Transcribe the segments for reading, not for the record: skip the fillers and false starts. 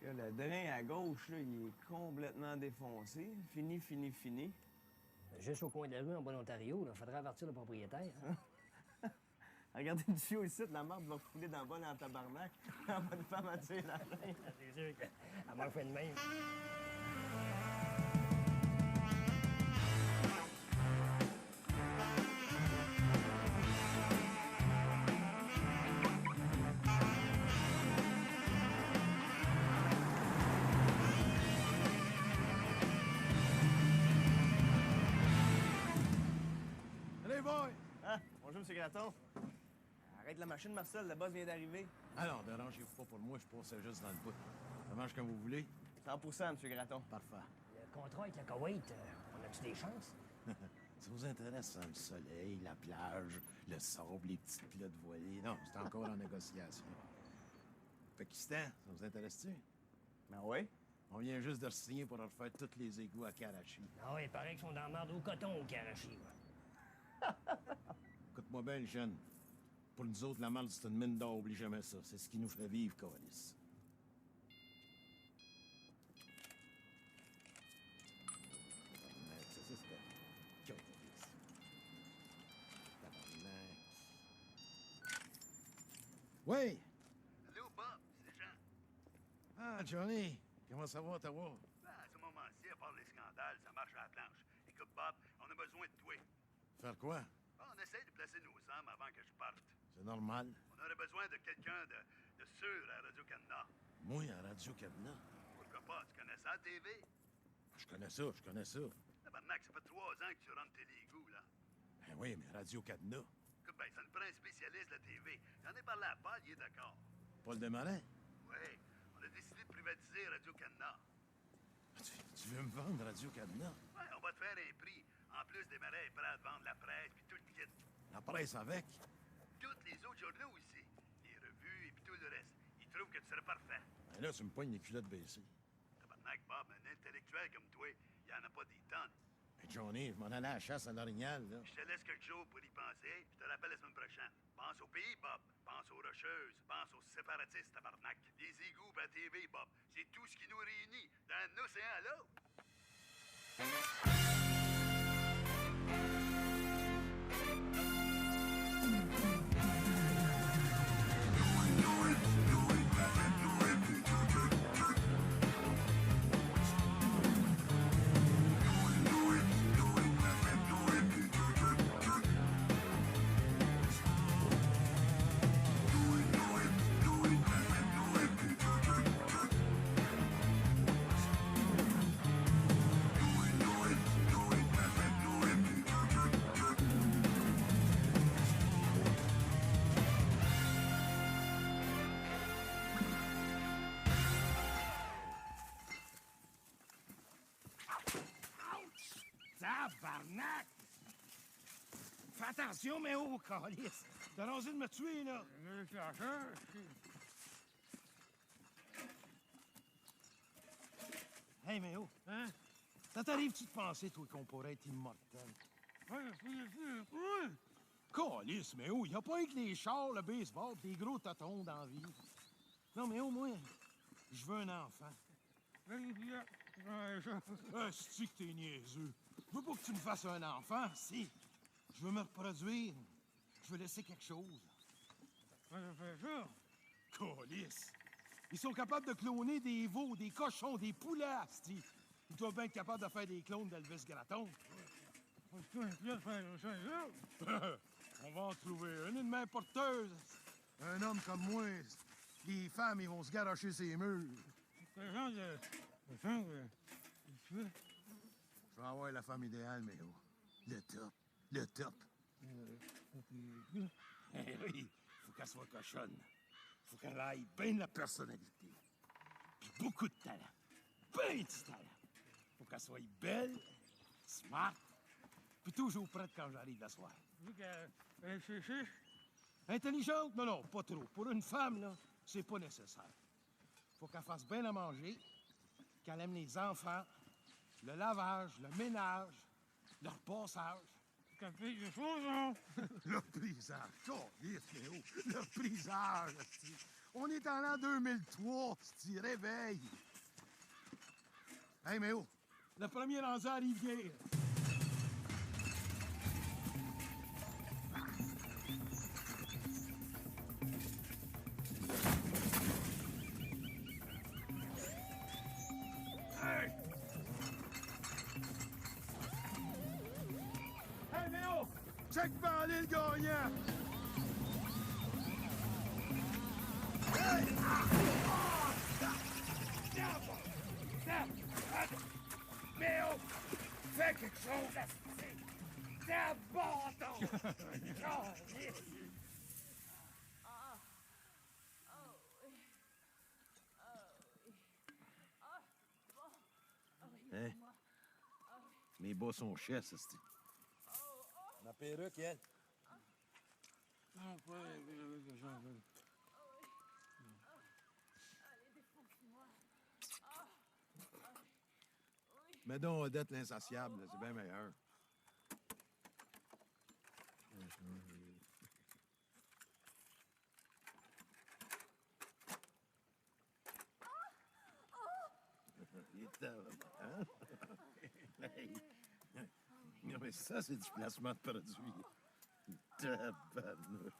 Que le drain à gauche, là, il est complètement défoncé. Fini, fini, fini. Juste au coin de la rue, en Bon-Ontario, il faudrait avertir le propriétaire. Hein? Regardez le tuyau ici, la marde va couler dans le bas dans le tabarnak. La bonne femme a tué la main. C'est sûr qu'elle m'a fait de même. Allez, boy! Ah, bonjour, M. Graton. Arrête la machine, Marcel, le boss vient d'arriver. Alors, dérangez-vous pas pour moi, je passais juste dans le bout. Ça marche comme vous voulez? 100 M. Graton. Parfait. Le contrat avec la Koweït, on a-tu des chances? Ça vous intéresse, hein, le soleil, la plage, le sable, les petites pilotes voilées? Non, c'est encore en négociation. Pakistan, ça vous intéresse-tu? Ben oui. On vient juste de signer pour refaire tous les égouts à Karachi. Ah oui, il paraît qu'ils sont dans la merde au coton au Karachi. Écoute-moi bien, le jeune. Pour nous autres, la marde, c'est une mine d'or, oublie jamais ça. C'est ce qui nous fait vivre, Colis. Ça, c'était... Colis. Tabarnak. Oui! Allô, Bob, c'est Jean. Ah, Johnny! Comment ça va, Ottawa? Ben, à ce moment-ci, à part les scandales, ça marche à la planche. Écoute, Bob, on a besoin de toi. Faire quoi? Bon, on essaie de placer nos hommes avant que je parte. C'est normal. On aurait besoin de quelqu'un de sûr à Radio-Canada. Moi, à Radio-Canada. Pourquoi pas? Tu connais ça, TV? Je connais ça. Tabarnak, ça fait 3 ans que tu rentres tes égouts, là. Ben oui, mais Radio-Canada. Écoute, ben, ça nous prend un spécialiste de la TV. J'en ai parlé à Paul, il est d'accord. Paul Desmarais? Oui, on a décidé de privatiser Radio-Canada. Tu veux me vendre Radio-Canada? Ouais, on va te faire un prix. En plus, des marais est prêt à te vendre la presse, puis tout le kit. La presse avec? Tous les autres journaux aussi. Les revues et puis tout le reste. Ils trouvent que tu serais parfait. Ben là, tu me pognes les culottes baissées. Tabarnak, Bob, un intellectuel comme toi, il y en a pas des tonnes. Ben Johnny, je m'en allais à la chasse à l'orignal, là. Je te laisse quelques jours pour y penser, puis je te rappelle la semaine prochaine. Pense au pays, Bob. Pense aux Rocheuses. Pense aux séparatistes, tabarnak. Les égouts à TV, Bob. C'est tout ce qui nous réunit d'un océan à l'autre. Tabarnak! Fais attention, mais oh, calice! T'as osé de me tuer, là! Hey, mais oh! Hein? Ça t'arrive-tu de penser, toi, qu'on pourrait être immortel? Calice, mais oh, y a pas que les chars, le baseball pis les gros totons dans la vie. Non, mais au moins, je veux un enfant. Ah, c'est-tu que t'es niaiseux? Je veux pas que tu me fasses un enfant, si. Je veux me reproduire. Je veux laisser quelque chose. Calice! Ils sont capables de cloner des veaux, des cochons, des poulets, asti. Ils doivent bien être capables de faire des clones d'Elvis Gratton. On va en trouver une main porteuse. Un homme comme moi, les femmes, ils vont se garocher ses murs. Je vais avoir la femme idéale, mais oh, le top. Le top. Eh oui, faut qu'elle soit cochonne. Faut qu'elle aille bien de la personnalité. Puis beaucoup de talent. Ben de talent. Faut qu'elle soit belle, smart, puis toujours prête quand j'arrive la soirée. Intelligente? Non, non, pas trop. Pour une femme, là, c'est pas nécessaire. Faut qu'elle fasse bien à manger, qu'elle aime les enfants, le lavage, le ménage, le repassage. T'as fait des choses, hein? Le prisage. Calisse, Léo. Le prisage. On est en l'an 2003, tu réveille. Hey, mais oh, le premier rendu à la rivière. Hey! Hey, Méo! Check par aller le gagnant! Méo, fais quelque chose, c'est un bâton! Hein? Mes bas sont chers, ça, c'est... La perruque, elle. Mets donc Odette l'insatiable, là, c'est bien meilleur. Il est hein? Hey. Non, mais ça, c'est du placement de produit. Tabarnouche.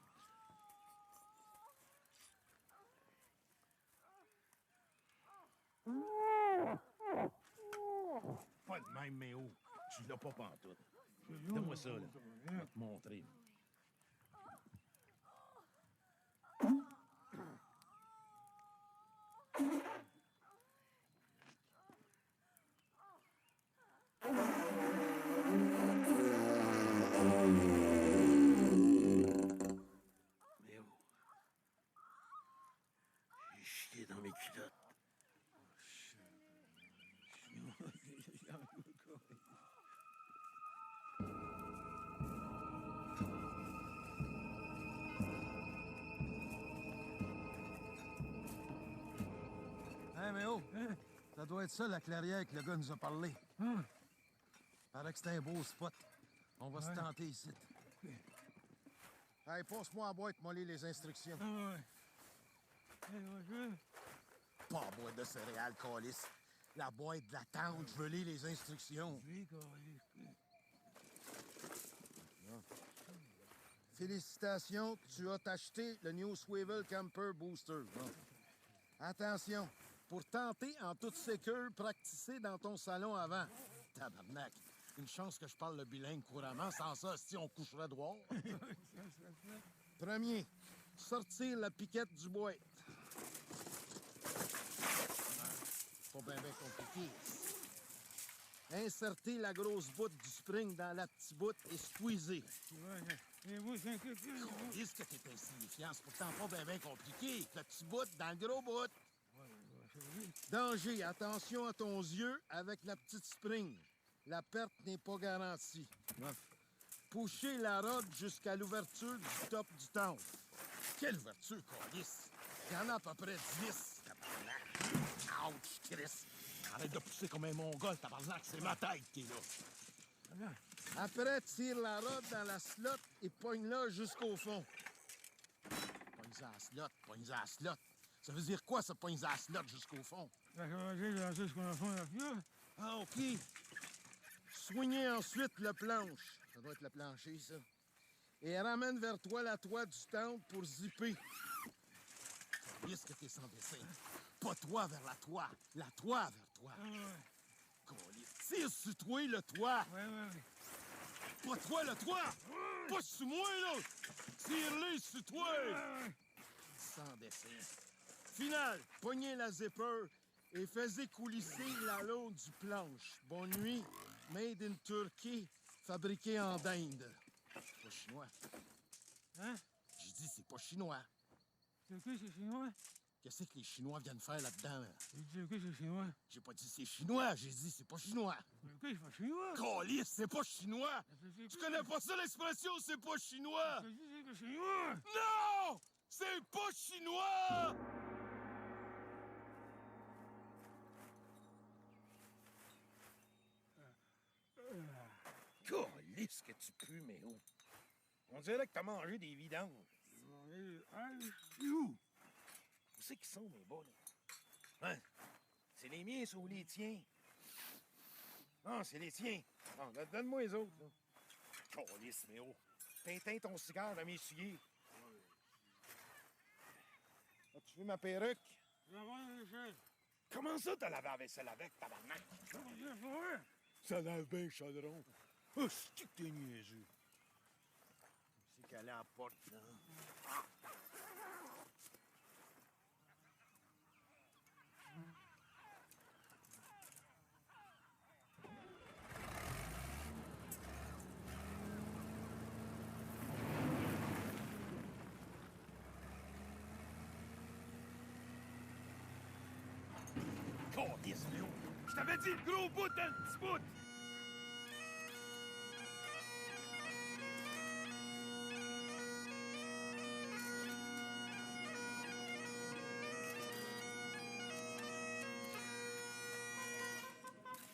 Pas de même, mais oh, tu l'as pas pantoute. Donne-moi ça, là. Je vais te montrer. Mais oh, j'ai chié dans mes culottes. Hey, mais oh! Ça doit être ça, la clairière que le gars nous a parlé. Paraît que c'est un beau spot. On va se tenter ici. Hey, passe-moi en boîte, moi, les instructions. Pas en boîte de céréales, calice. La boîte de la tente, je veux lire les instructions. Félicitations, tu as acheté le New Swivel Camper Booster. Bon. Attention, pour tenter en toute sécurité, practicer dans ton salon avant. Tabarnak, une chance que je parle le bilingue couramment, sans ça, si on coucherait droit. Premier, sortir la piquette du bois. Pas bien compliqué. Inserter la grosse bout du spring dans la petite bout et squeezer. Qu'est-ce que t'es insignifiant? C'est pourtant pas bien compliqué. Le petit bout dans le gros bout. Danger, attention à ton yeux avec la petite spring. La perte n'est pas garantie. Pusher la rod jusqu'à l'ouverture du top du temple. Quelle ouverture, calice? Il y en a à peu près 10. Tabarnak. Ouch, Chris. Arrête de pousser comme un mongol, tabarnak. C'est ma tête qui est là. Après, tire la rod dans la slot et pogne-la jusqu'au fond. Pogne-la à la slot, pogne-la à la slot. Ça veut dire quoi, ça, pogne-la à la slot jusqu'au fond? Ah, OK. Soignez ensuite le planche. Ça doit être le plancher, ça. Et ramène vers toi la toile du temple pour zipper. Qu'est-ce que t'es sans dessin? Pas toi vers la toile. La toile vers toi. Tire sur toi, le toit. Pas toi, le toit. Pas sur moi, là. Tire-les sur toi. Sans dessin. Final, pognez la zipper et faisez coulisser la l'eau du planche. Bonne nuit. Made in Turkey, fabriqué en Inde. C'est pas chinois. Hein? J'ai dit, c'est pas chinois. C'est quoi, c'est chinois? Qu'est-ce que les Chinois viennent faire là-dedans? C'est quoi, c'est chinois? J'ai pas dit c'est chinois, j'ai dit c'est pas chinois. C'est quoi, c'est pas chinois? Calice, c'est pas chinois! Tu connais pas ça l'expression, c'est pas chinois? C'est que chinois? Non! C'est pas chinois! Calice que tu pues, mais où? On dirait que t'as mangé des vidanges. Où? c'est qu'ils sont, mes bas, là? Hein? C'est les miens, ça, ou les tiens? Non, c'est les tiens. Bon, donne-moi les autres, là. Câlisse, mais oh. T'éteins ton cigare dans mes souliers. As-tu vu ma perruque? La bonne échelle. Comment ça, t'as lavé la vaisselle avec, tabarnak? J'ai fourré. Ça lave bien, chaudron. Oh, c'est que t'es niaiseux. C'est qu'elle est à la porte, là. Câlisse, Léo. Je t'avais dit le gros bout dans le petit bout!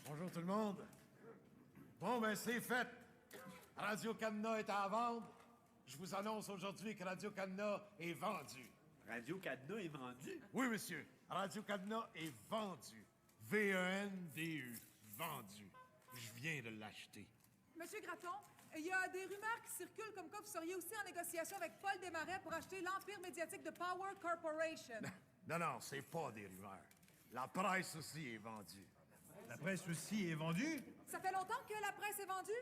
Bonjour tout le monde. Bon, ben c'est fait. Radio-Canada est à vendre. Je vous annonce aujourd'hui que Radio-Canada est vendu. Radio-Canada est vendu. Oui, monsieur. Radio-Canada est vendu. V-E-N-D-U. Vendu. Je viens de l'acheter. Monsieur Gratton, il y a des rumeurs qui circulent comme quoi vous seriez aussi en négociation avec Paul Desmarais pour acheter l'empire médiatique de Power Corporation. Non, c'est pas des rumeurs. La presse aussi est vendue. La presse aussi est vendue? Ça fait longtemps que la presse est vendue?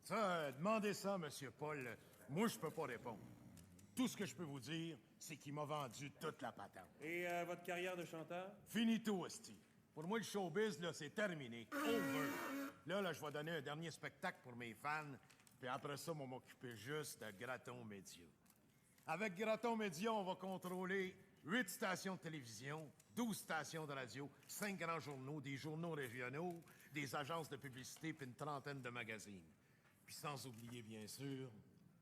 Ça, demandez ça, monsieur Paul. Moi, je peux pas répondre. Tout ce que je peux vous dire, c'est qu'il m'a vendu toute la patente. Et votre carrière de chanteur? Finito, esti. Pour moi, le showbiz, là, c'est terminé. Over. Là, je vais donner un dernier spectacle pour mes fans, puis après ça, on va m'occuper juste de Graton Média. Avec Graton Média, on va contrôler 8 stations de télévision, 12 stations de radio, 5 grands journaux, des journaux régionaux, des agences de publicité, puis une trentaine de magazines. Puis sans oublier, bien sûr,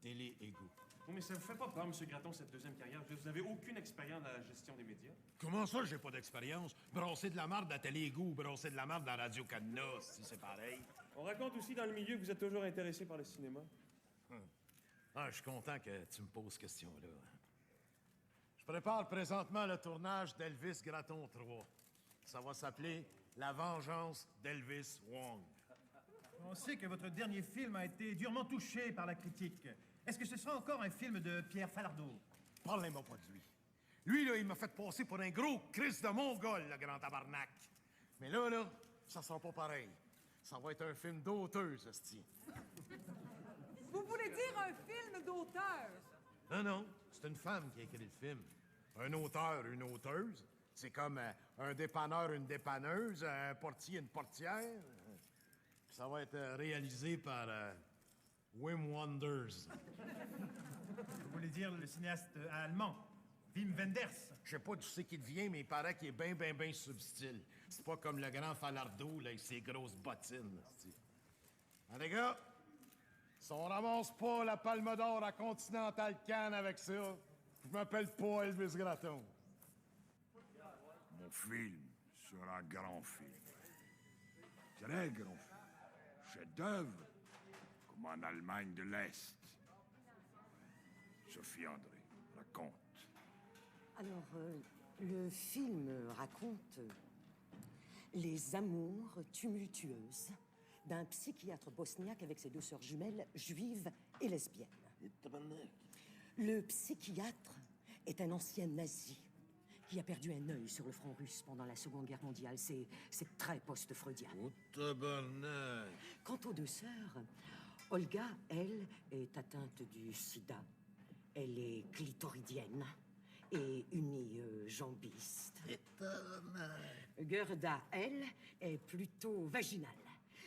Télé Égo. Oui, mais ça vous fait pas peur, M. Gratton, cette deuxième carrière? Vous n'avez aucune expérience dans la gestion des médias? Comment ça, j'ai pas d'expérience? Brasser de la marde à Télé Égo, brasser de la marde à Radio-Canada, si c'est pareil. On raconte aussi dans le milieu que vous êtes toujours intéressé par le cinéma. Ah, je suis content que tu me poses cette question-là. Je prépare présentement le tournage d'Elvis Gratton 3. Ça va s'appeler La vengeance d'Elvis Wong. On sait que votre dernier film a été durement touché par la critique. Est-ce que ce sera encore un film de Pierre Falardeau? Parlez-moi pas de lui. Lui, là, il m'a fait passer pour un gros Christ de Mongol, le grand tabarnak. Mais là, ça sera pas pareil. Ça va être un film d'auteuse, esti. Vous voulez dire un film d'auteur? Non, c'est une femme qui a écrit le film. Un auteur, une auteuse. C'est comme un dépanneur, une dépanneuse, un portier, une portière. Puis ça va être réalisé par Wim Wonders. Vous voulez dire le cinéaste allemand, Wim Wenders? Je sais pas d'où c'est qu'il vient, mais il paraît qu'il est bien subtil. C'est pas comme le grand Falardeau, là, avec ses grosses bottines. Ah, les gars, si on ramasse pas la Palme d'Or à Continental Cannes avec ça, je m'appelle pas Elvis Gratton. Mon film sera un grand film. Très grand film. Chef-d'œuvre, comme en Allemagne de l'Est. Sophie André, raconte. Alors, le film raconte les amours tumultueuses d'un psychiatre bosniaque avec ses 2 sœurs jumelles, juives et lesbiennes. Le psychiatre est un ancien nazi qui a perdu un œil sur le front russe pendant la Seconde Guerre mondiale. C'est très post-freudien. Oh, tabarnak! Quant aux 2 sœurs, Olga, elle, est atteinte du sida. Elle est clitoridienne et unijambiste. Gerda, elle, est plutôt vaginale.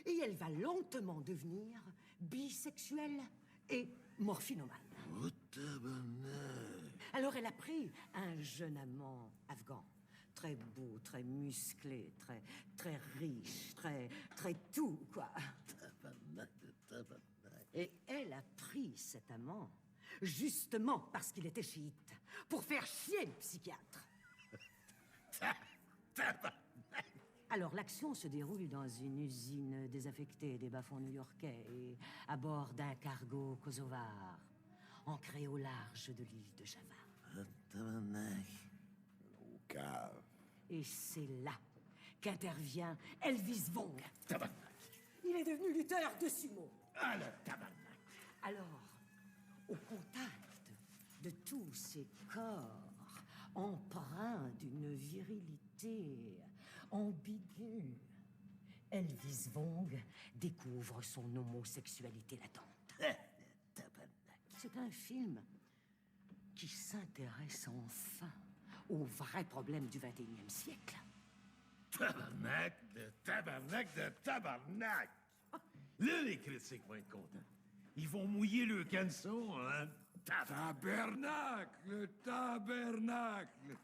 Et elle va lentement devenir bisexuelle et morphinomane. Oh, tabarnak! Alors elle a pris un jeune amant afghan. Très beau, très musclé, très riche, très tout, quoi. Et elle a pris cet amant, justement parce qu'il était chiite, pour faire chier le psychiatre. Alors, l'action se déroule dans une usine désaffectée des bas-fonds new-yorkais et à bord d'un cargo kosovar, ancré au large de l'île de Java. cave. Et c'est là qu'intervient Elvis Vong. Tabarnak! Il est devenu lutteur de sumo. Ah, le tabarnak! Alors, au contact de tous ces corps empreints d'une virilité ambiguë, Elvis Vong découvre son homosexualité latente. C'est un film qui s'intéresse enfin aux vrais problèmes du 21e siècle. Tabarnak de tabarnak de tabarnak! Là, les critiques vont être contents. Ils vont mouiller le canson, hein? Tabernacle! Tabernacle!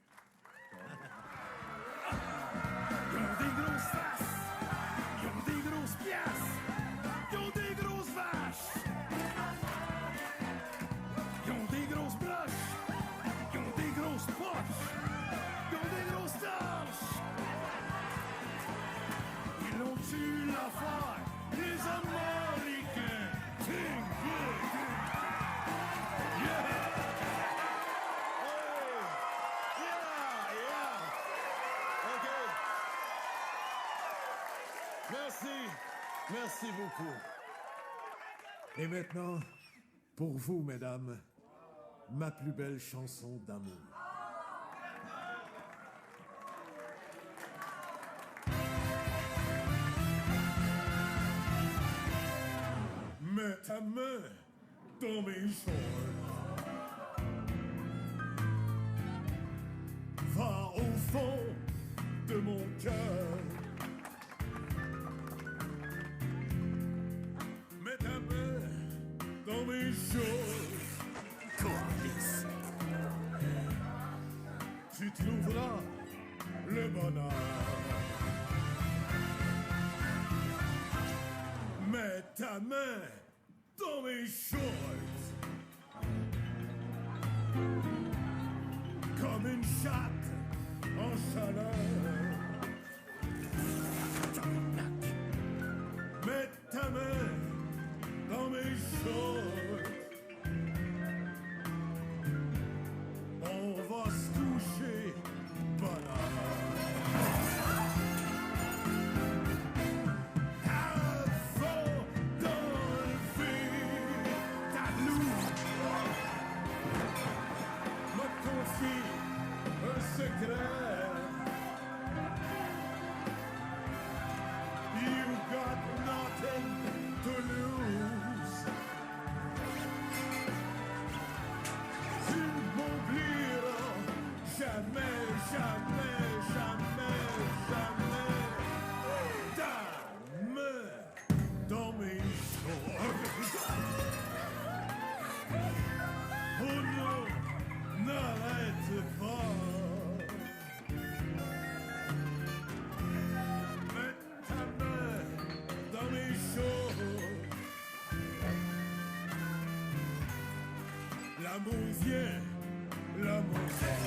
Ils ont des grosses faces! Ils ont des grosses pièces! Ils ont des grosses vaches! Ils ont des grosses broches! Ils ont des grosses poches! Ils ont des grosses torches! Ils ont tué l'affaire! Les Américains! Ting, ting, ting. Yeah! OK. Merci beaucoup. Et maintenant, pour vous, mesdames, ma plus belle chanson d'amour. Mets ta main dans mes shorts. Va au fond de mon cœur. Mets ta main dans mes choses. Tu trouveras le bonheur. Mets ta main dans mes shorts. Comme une chatte en chaleur. Mets ta main dans mes shorts. On va se coucher bonheur. Un secret. You got nothing to lose. Tu m'oublieras jamais, jamais, jamais, jamais. Ta main dans mes shorts. Oh non, n'arrête pas. Mets ta main dans mes shorts. L'amour vient, l'amour vient.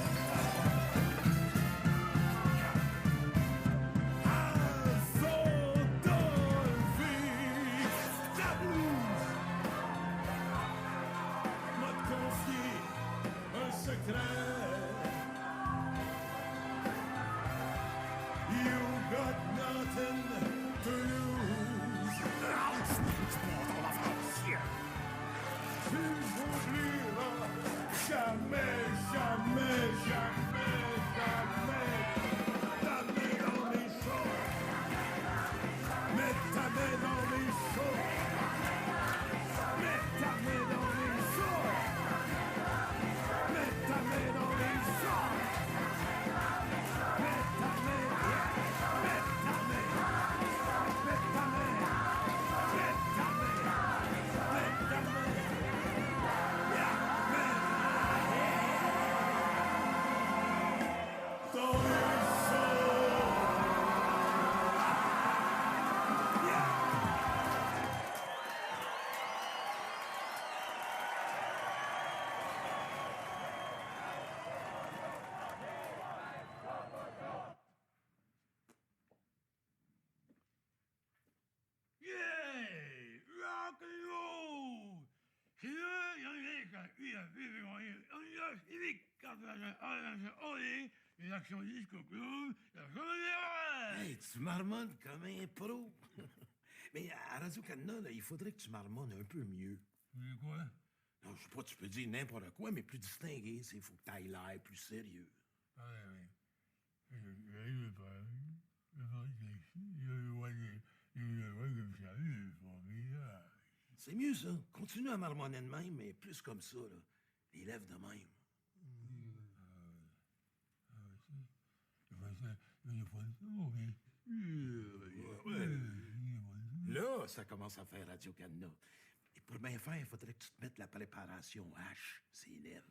You got nothing to lose. Tu m'oublieras jamais, jamais, jamais, jamais. Ta main dans mes shorts. Mets ta main dans mes shorts. Mets ta main dans mes shorts. Mets ta main dans mes shorts. Mets ta main. Mets ta main. Mets ta main. Mets ta main. Mets ta main. Dans mes Et l'actionniste conclut, la Hey, tu marmonnes comme un pro. Mais à Radio-Canada, là, il faudrait que tu marmonnes un peu mieux. Mais quoi? Non, je sais pas, tu peux dire n'importe quoi, mais plus distingué. Il faut que t'ailles l'air plus sérieux. Ah oui. Je parle. Je vois comme ça, C'est mieux, ça. Continue à marmonner de même, mais plus comme ça, là. Les lèvres de même. Là, ça commence à faire Radio-Canada. Et pour bien faire, il faudrait que tu te mettes la préparation H, ses lèvres.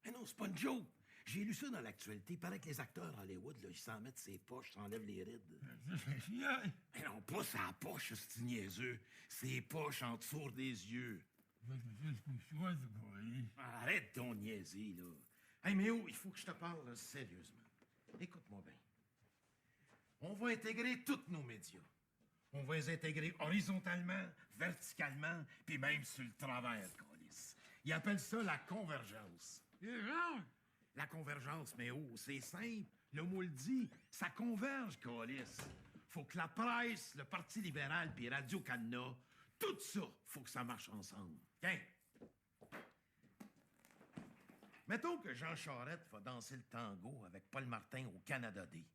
Mais non, c'est pas une joke. J'ai lu ça dans l'actualité. Il paraît que les acteurs Hollywood, là, ils s'en mettent ses poches, s'enlèvent les rides. Mais non, pas sa poche, c'est niaiseux. Ses poches en dessous des yeux. Arrête ton niaiser, là. Hey, Méo, il faut que je te parle, là, sérieusement. Écoute-moi bien. On va intégrer tous nos médias. On va les intégrer horizontalement, verticalement, puis même sur le travers, câlisse. Ils appellent ça la convergence. La convergence, Méo, c'est simple. Le mot le dit, ça converge, câlisse. Faut que la presse, le Parti libéral puis Radio-Canada, tout ça, faut que ça marche ensemble. Tiens. Mettons que Jean Charest va danser le tango avec Paul Martin au Canada Day.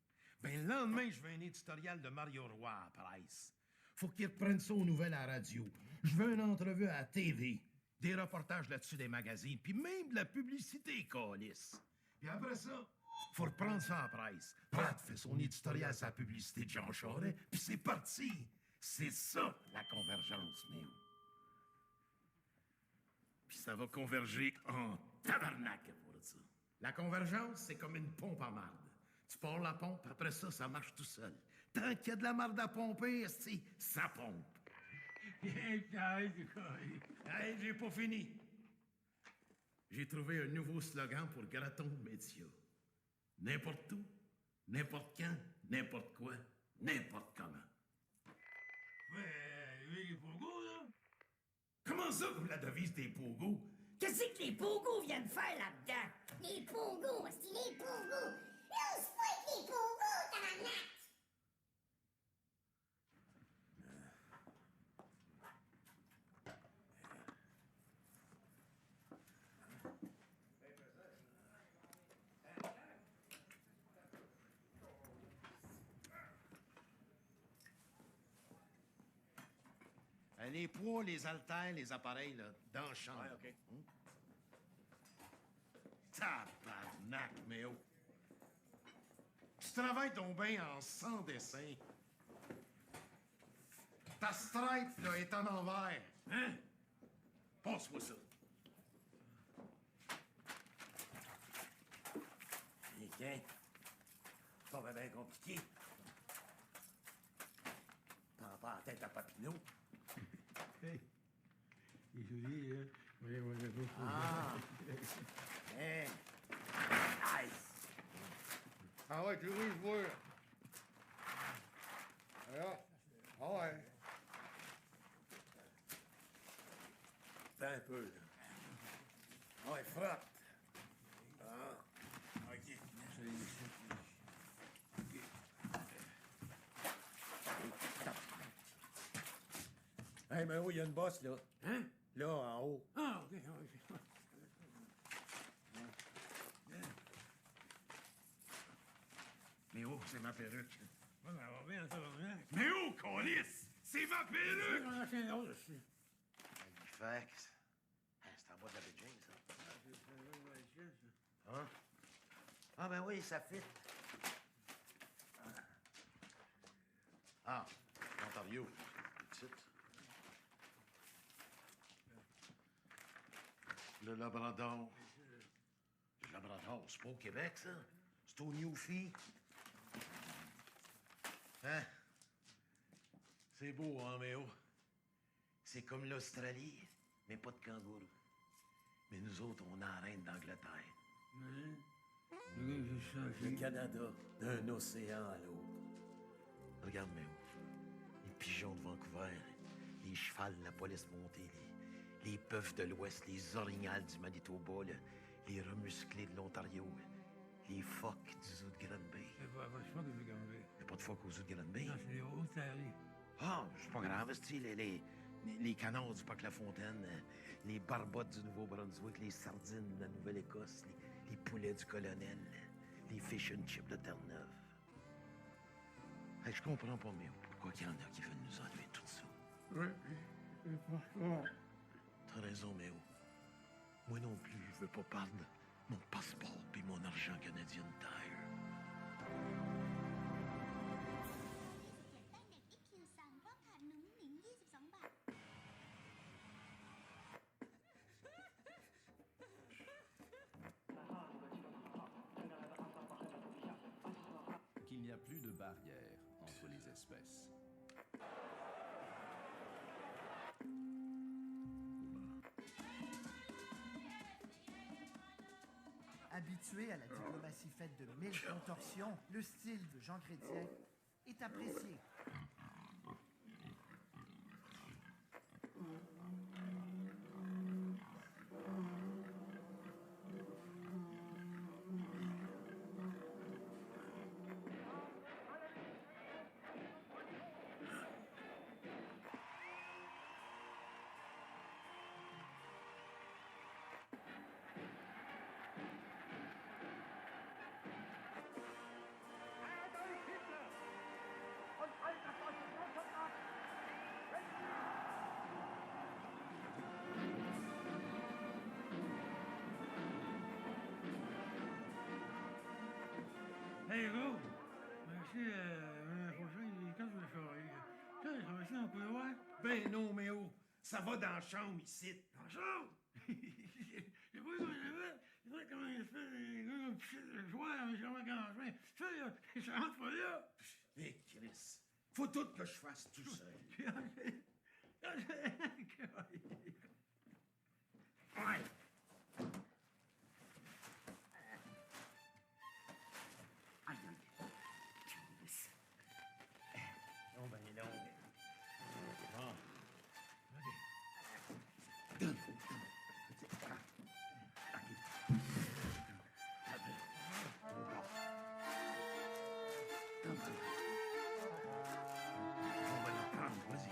Ben, le lendemain, je veux un éditorial de Mario Roy à la presse. Faut qu'il reprenne ça aux nouvelles à la radio. Je veux une entrevue à la TV. Des reportages là-dessus des magazines, puis même de la publicité, câlisse. Puis après ça, faut reprendre ça à la presse. Pratt fait son éditorial sur la publicité de Jean Charest, puis c'est parti. C'est ça, la convergence, Méo. Puis ça va converger en tabarnak pour ça. La convergence, c'est comme une pompe à marde. Tu pars la pompe, après ça, ça marche tout seul. Tant qu'il y a de la marde à pomper, esti, ça pompe. Hey, j'ai pas fini. J'ai trouvé un nouveau slogan pour Graton Média. N'importe où, n'importe quand, n'importe quoi, n'importe comment. Ouais, les pogos, là? Comment ça, comme la devise des pogos? Qu'est-ce que les pogos viennent faire là-dedans? Les pogos, c'est les pogos. Ose pas avec les pogos, tabarnak! Les poids, les haltères, les appareils, là, dans la chambre. Ouais, OK. Tabarnak, Méo. Tu travailles donc bien en sans dessin. Ta stripe, là, est en envers. Hein? Passe-moi ça. Et tiens, pas bien compliqué. T'en pas la tête à Papineau. Il se dit, Ah! Hein? Nice! Ah ouais, tu veux, je vois. Alors, ah ouais. Attends un peu, là. Ouais, frotte. Ah, OK. Hey, mais où il y a une bosse, là? Hein? Là, en haut. Ah, OK. Mais oh, c'est ma perruque. Ouais, mais elle va bien, tabarnak. Mais oh, câlisse! C'est ma perruque! On a fait une autre dessus. Halifax. C'est en bas de la baie James, ça. Hein? Ah, ben oui, ça fit. Ah, Ontario. Petite. Le Labrador. Le Labrador, c'est pas au Québec, ça? C'est au Newfie. Hein? C'est beau, hein, Méo? C'est comme l'Australie, mais pas de kangourou. Mais nous autres, on a la reine d'Angleterre. Le Canada, d'un océan à l'autre. Regarde, Méo. Les pigeons de Vancouver, les chevals de la police montée, les puffs de l'Ouest, les orignales du Manitoba, les remusclés de l'Ontario, Les phoques du zoo de Granby. C'est pas de phoques de Granby. Y'a pas de phoques au zoo de Granby? Non, c'est les Hautes-Terries. Ah, c'est pas grave, c'est les canards du parc La Fontaine, les barbottes du Nouveau-Brunswick, les sardines de la Nouvelle-Écosse, les poulets du Colonel, les fish and chips de Terre-Neuve. Hey, je comprends pas mieux pourquoi il y en a qui veulent nous enlever tout ça. Oui, c'est pas ça. T'as raison, Méo. Moi non plus, je veux pas perdre mon passeport puis mon argent Canadian Tire. Qu'il n'y a plus de barrière entre les espèces. Habitué à la diplomatie faite de mille contorsions, le style de Jean Chrétien est apprécié. Hey, gros! Merci, prochain, quand je vais charrer? Ça va ici, on peut voir? Ben non, Méo. Ça va dans la chambre, ici. Dans la chambre? J'ai pas comment j'ai fait. C'est vrai comment il se fait un petit joueur, mais j'ai vraiment quand ça rentre pas là. Hé, Chris, faut tout que je fasse tout seul. Ouais. Aïe, aïe. Non, ben, non. Ah. On va la prendre, vas-y.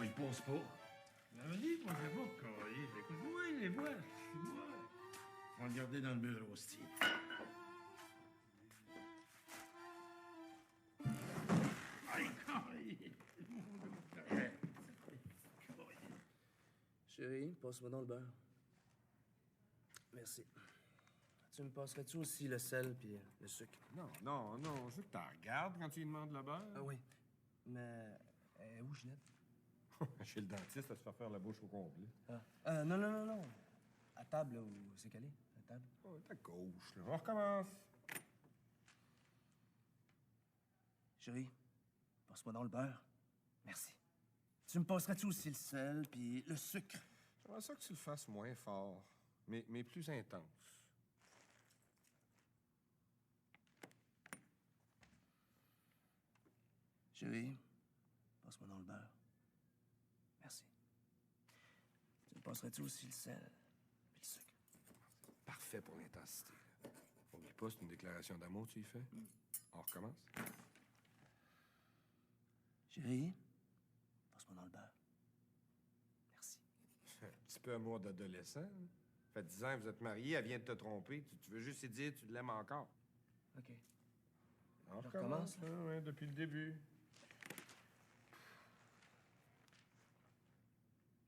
Il pose pas. La dit, moi, je sais pas, carré. Écoute-moi, les voix, c'est moi. On va le garder dans le bureau, Steve. Aïe, carré. Chérie, passe-moi dans le beurre. Merci. Tu me passerais-tu aussi le sel puis le sucre? Non, je veux que t'en regardes quand tu lui demandes le beurre. Ah oui. Mais où Ginette? Chez le dentiste, à se faire faire la bouche au complet. Non. À table, là, où c'est calé? À table? Oh, à gauche, là. On recommence. Chérie, passe-moi dans le beurre. Merci. Tu me passerais-tu aussi le sel puis le sucre? J'aimerais ça que tu le fasses moins fort, mais plus intense. Chérie, passe-moi dans le beurre. Merci. Tu me passerais-tu aussi le sel et le sucre? Parfait pour l'intensité. Oublie pas, c'est une déclaration d'amour, tu y fais. On recommence. Chérie, passe-moi dans le beurre. Merci. Un petit peu amour d'adolescent. Hein? Ça fait 10 ans que vous êtes mariés, elle vient de te tromper. Tu veux juste lui dire que tu l'aimes encore. OK. On recommence, là? Oui, depuis le début.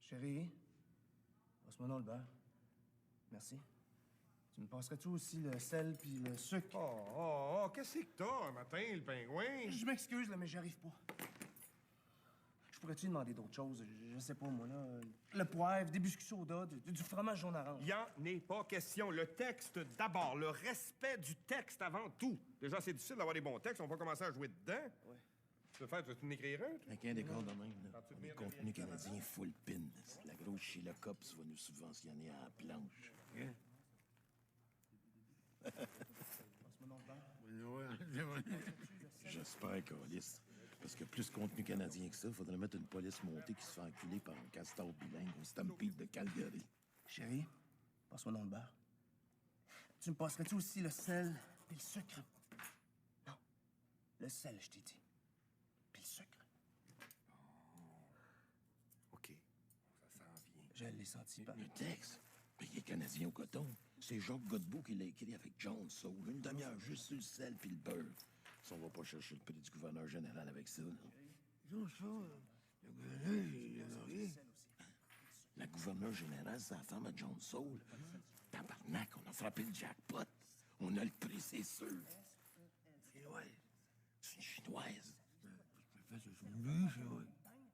Chérie, Passe-moi donc le beurre. Merci. Tu me passerais-tu aussi le sel puis le sucre? Qu'est-ce que t'as un matin, le pingouin? Je m'excuse, là, mais j'y arrive pas. Je pourrais-tu demander d'autres choses? Je sais pas, moi, là. Le poivre, des biscuits soda, du fromage jaune orange. Y en est pas question. Le texte d'abord. Le respect du texte avant tout. Déjà, c'est difficile d'avoir des bons textes. On va commencer à jouer dedans. Ouais. Tu veux en écrire un, toi? Avec un décor de même, là. On est contenu canadien full pin. La grosse Sheila Cops va nous subventionner à la planche. Passe-moi donc le beurre. J'espère, Calis. Parce que plus contenu canadien que ça, faudrait mettre une police montée qui se fait enculer par un castor bilingue au Stampede de Calgary. Chérie, passe-moi donc le beurre. Tu me passerais-tu aussi le sel et le sucre? Non. Le sel, je t'ai dit. Puis le sucre. OK. Ça s'en vient. Je l'ai senti pas. Le texte? Ben, il est canadien au coton. C'est Jacques Godbout qui l'a écrit avec John Soul. Une demi-heure juste sur le sel puis le beurre. Si on va pas chercher le prix du gouverneur général avec ça, là. John Soul, le gouverneur, il a marié. La gouverneure générale, c'est la femme à John Soul. Tabarnak, on a frappé le jackpot. On a le prix, c'est sûr. Chinoise. C'est une chinoise. C'est une demi-chinoise.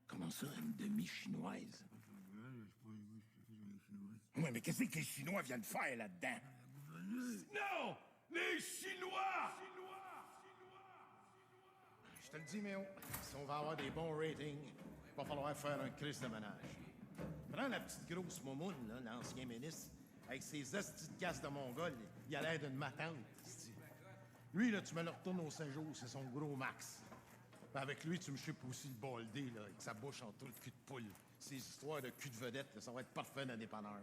Comment ça, une demi-chinoise? Ouais, mais qu'est-ce que les Chinois viennent faire là-dedans? Non! Les Chinois! Je te le dis, Méo, si on va avoir des bons ratings, il va falloir faire un crise de ménage. Prends la petite grosse moumoune, là, l'ancien ministre, avec ses hosties de casse de Mongol, il a l'air d'une matante. c'ti. Lui, là, tu me le retournes au Saint-Jean, c'est son gros max. Puis avec lui, tu me chipes aussi le baldé, là, avec sa bouche en tout le cul de poule. Ces histoires de cul de vedette, là, ça va être parfait d'un dépanneur.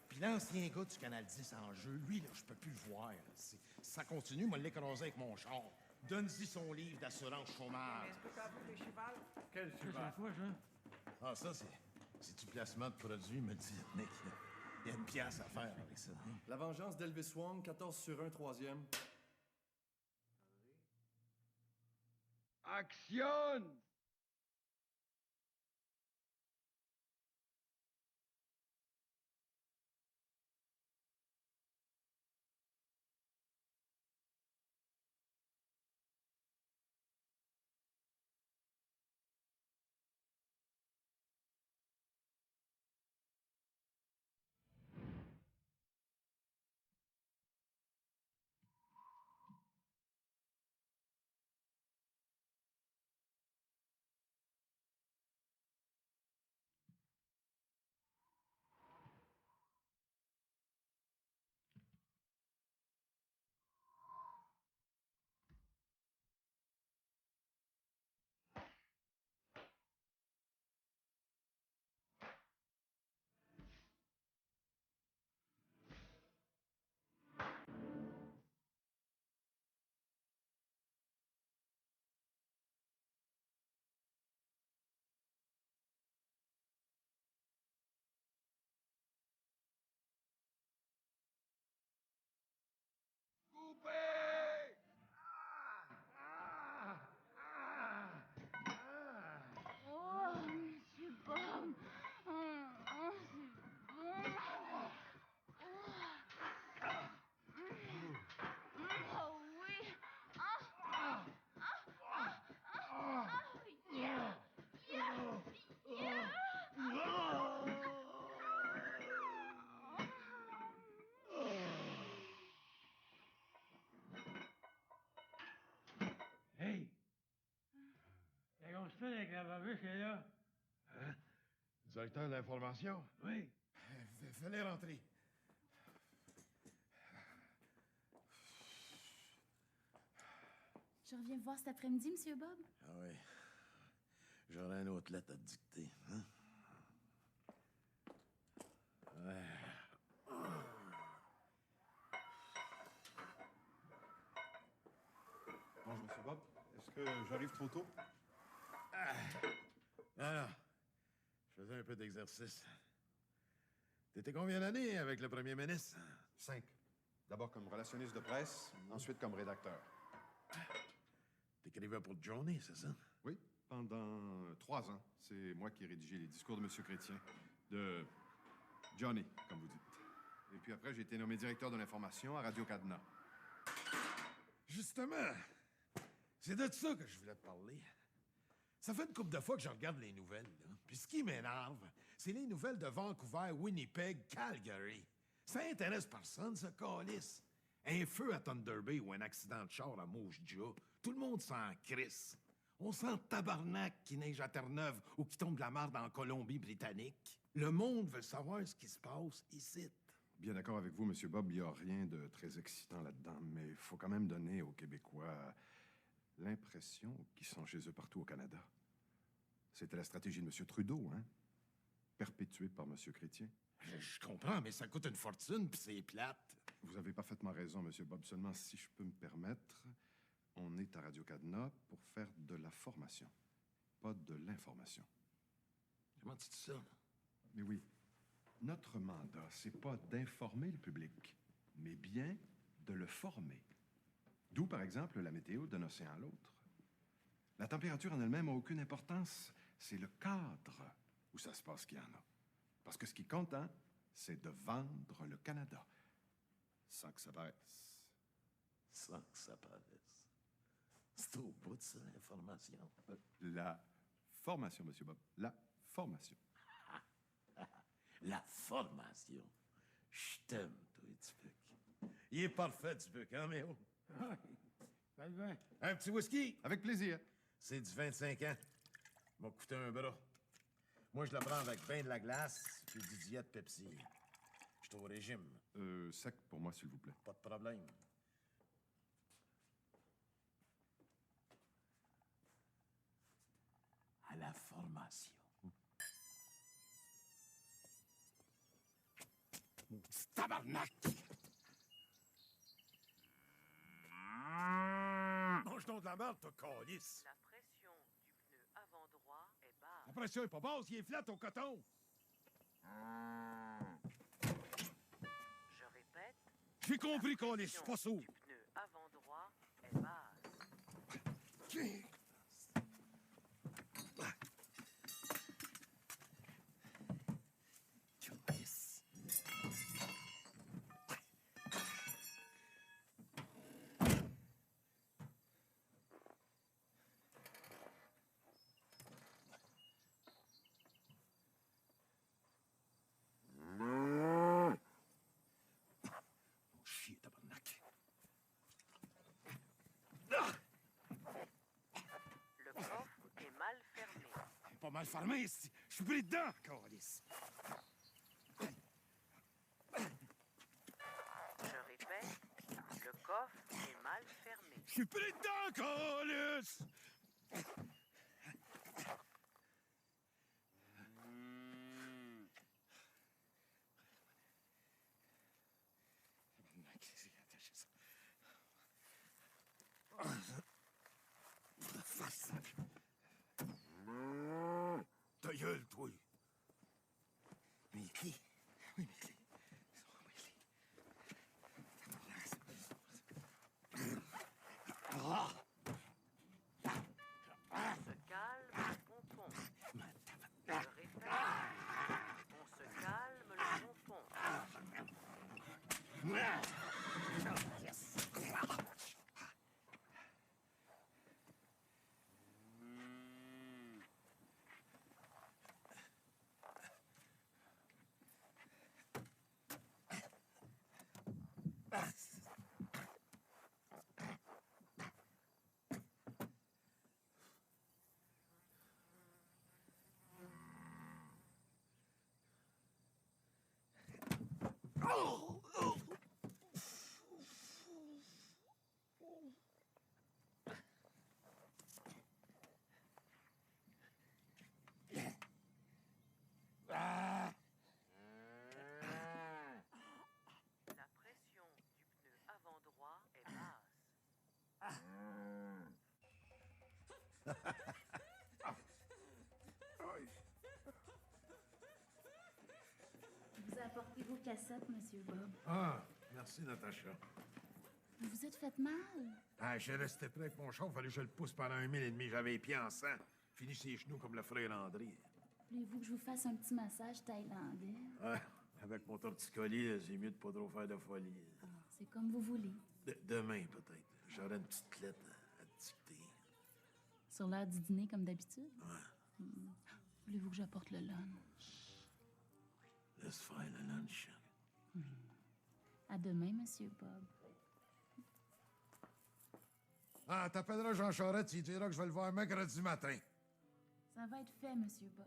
Puis l'ancien gars du Canal 10 en jeu, lui, là, je peux plus le voir. Si ça continue, moi, l'écraser avec mon char. Donne-y son livre d'assurance chômage. Quel cheval? C'est quoi, ça? Ah, ça, c'est du placement de produits, me dit Nick. Il y a une pièce à faire avec ça. La vengeance d'Elvis Wong, 14 sur 1, 3e. Action! Oh, monsieur Bob. Oh oui. Hey! La grosse pelle avec la babuche est là. Hein? Directeur de l'information? Oui. Fallait rentrer. Je reviens vous voir cet après-midi, Monsieur Bob. Ah oui. J'aurai un autre lettre à te dicter, hein? Ouais. Bonjour, Monsieur Bob. Est-ce que j'arrive trop tôt? Non. Je faisais un peu d'exercice. T'étais combien d'années avec le premier ministre? 5. D'abord comme relationniste de presse, ensuite comme rédacteur. T'écrivais pour Johnny, c'est ça? Oui, pendant 3 ans. C'est moi qui ai rédigé les discours de M. Chrétien. De Johnny, comme vous dites. Et puis après, j'ai été nommé directeur de l'information à Radio-Cadena. Justement, c'est de ça que je voulais te parler. Ça fait une couple de fois que je regarde les nouvelles, là. Puis ce qui m'énerve, c'est les nouvelles de Vancouver, Winnipeg, Calgary. Ça intéresse personne, ce calice. Un feu à Thunder Bay ou un accident de char à Moose-Jaw, tout le monde s'en crisse. On sent tabarnak qui neige à Terre-Neuve ou qui tombe de la marde en Colombie-Britannique. Le monde veut savoir ce qui se passe ici. Bien d'accord avec vous, Monsieur Bob, il n'y a rien de très excitant là-dedans, mais il faut quand même donner aux Québécois l'impression qu'ils sont chez eux partout au Canada. C'était la stratégie de M. Trudeau, hein? Perpétuée par M. Chrétien. Je comprends, mais ça coûte une fortune, puis c'est plate. Vous avez parfaitement raison, M. Bob. Seulement, si je peux me permettre, on est à Radio-Cadena pour faire de la formation, pas de l'information. Comment tu dis ça? Mais oui. Notre mandat, c'est pas d'informer le public, mais bien de le former. D'où, par exemple, la météo d'un océan à l'autre. La température en elle-même n'a aucune importance. C'est le cadre où ça se passe qui en a. Parce que ce qui compte, hein, c'est de vendre le Canada. Sans que ça paraisse. Sans que ça paraisse. C'est au bout de ça, l'information. La formation, M. Bob. La formation. La formation. Je t'aime, toi, Dubuc. Il est parfait, Dubuc, hein, Méo? Oui, ça le va. Un petit whisky? Avec plaisir. C'est du 25 ans. M'a coûté un bras. Moi, je le prends avec ben de la glace puis du diète Pepsi. Je suis au régime. Sec pour moi, s'il vous plaît. Pas de problème. À la formation. Maudit tabarnak! Mange donc de la merde, toi, calice! La pression du pneu avant droit est basse. La pression est pas basse, il est flat au coton! Je répète. J'ai compris, calice, je suis pas sourd! Le pneu avant droit est basse. Le coffre est mal fermé. Pas mal fermé, ici. Je suis pris dedans, calice! Je répète, le coffre est mal fermé. Je suis pris dedans, calice! Ta gueule, toi! Mais qui? Oui, mais qui? On se calme le pompon. Je répète, on se calme le pompon. La pression du pneu avant droit est basse. Vous apportez vos cassettes, Monsieur Bob. Ah, merci, Natacha. Vous vous êtes fait mal? Ah, j'ai resté près avec mon char, fallait que je le pousse pendant 1 mille et demi. J'avais les pieds en sang. Fini ses genoux comme le frère André. Voulez-vous que je vous fasse un petit massage thaïlandais? Ouais, Avec mon torticolis, c'est mieux de pas trop faire de folie. C'est comme vous voulez. Demain, peut-être. J'aurai une petite lettre à te dicter. Sur l'heure du dîner, comme d'habitude? Ouais. Voulez-vous que j'apporte le lunch? Laisse faire le lunch. À demain, Monsieur Bob. Ah, t'appelleras Jean Charest, tu lui diras que je vais le voir mercredi matin. Ça va être fait, Monsieur Bob.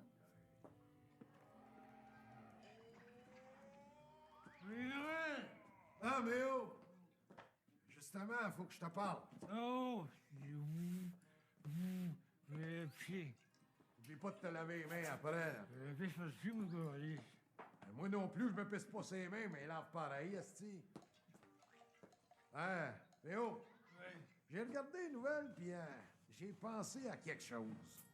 Ah, mais oh! Justement, faut que je te parle. Oh! Le pied. Oublie pas de te laver les mains après. Le pied, c'est pas mon gars. Moi non plus, je me pisse pas ses mains, mais il lave pareil, esti. Hein, Léo? J'ai regardé les nouvelles, puis j'ai pensé à quelque chose.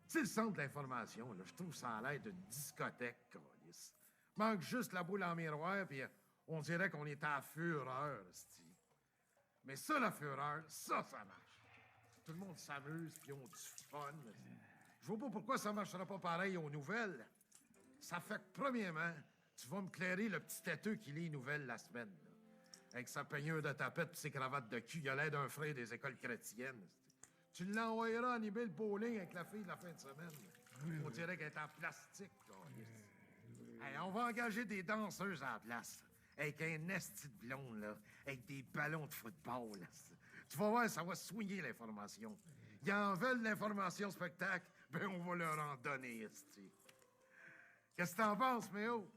Tu sais, le centre de l'information, là, je trouve ça a l'air d'une discothèque, câlisse. Manque juste la boule en miroir, puis on dirait qu'on est à fureur, esti. Mais ça, la fureur, ça marche. Tout le monde s'amuse, puis ont du fun. Je vois pas pourquoi ça marcherait pas pareil aux nouvelles. Ça fait que, premièrement, tu vas me clairer le petit têteux qui lit les nouvelles la semaine, là. Avec sa peignure de tapette et ses cravates de cul, il a l'air d'un frère des écoles chrétiennes. Tu l'envoyeras animer le bowling avec la fille de la fin de semaine. On dirait qu'elle est en plastique, là. Hey, on va engager des danseuses à la place. Avec un esti de blonde, là. Avec des ballons de football, là. Tu vas voir, ça va soigner l'information. Ils en veulent l'information spectacle, ben on va leur en donner, esti. Qu'est-ce que t'en penses, Méo?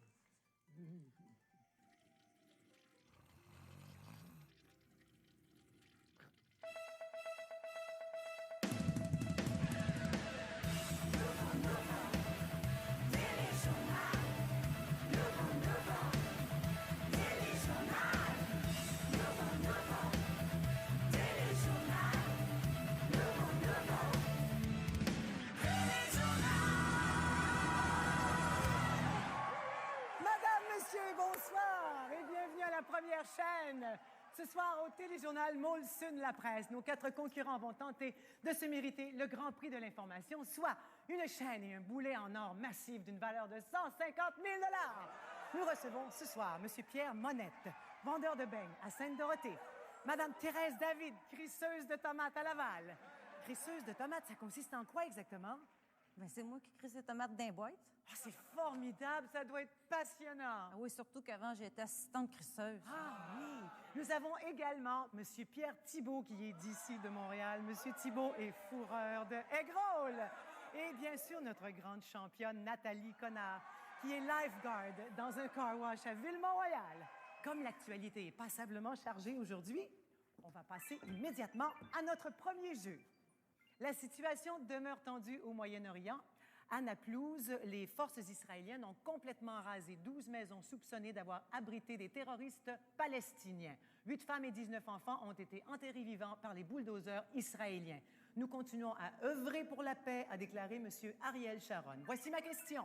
Bonsoir et bienvenue à la première chaîne. Ce soir, au téléjournal Molson La Presse, nos 4 concurrents vont tenter de se mériter le Grand Prix de l'information, soit une chaîne et un boulet en or massif d'une valeur de 150 000 $. Nous recevons ce soir M. Pierre Monette, vendeur de beignes à Sainte-Dorothée. Mme Thérèse David, crisseuse de tomates à Laval. Crisseuse de tomates, ça consiste en quoi exactement? Ben, c'est moi qui crisse les tomates d'un boîte. Ah, c'est formidable, ça doit être passionnant. Ah oui, surtout qu'avant, j'étais assistante crisseuse. Ah oui! Nous avons également M. Pierre Thibault, qui est d'ici de Montréal. M. Thibault est fourreur de egg-roll. Et bien sûr, notre grande championne, Nathalie Connard, qui est lifeguard dans un car wash à Ville-Mont-Royal. Comme l'actualité est passablement chargée aujourd'hui, on va passer immédiatement à notre premier jeu. La situation demeure tendue au Moyen-Orient. À Naplouse, les forces israéliennes ont complètement rasé 12 maisons soupçonnées d'avoir abrité des terroristes palestiniens. 8 femmes et 19 enfants ont été enterrés vivants par les bulldozers israéliens. Nous continuons à œuvrer pour la paix, a déclaré M. Ariel Sharon. Voici ma question.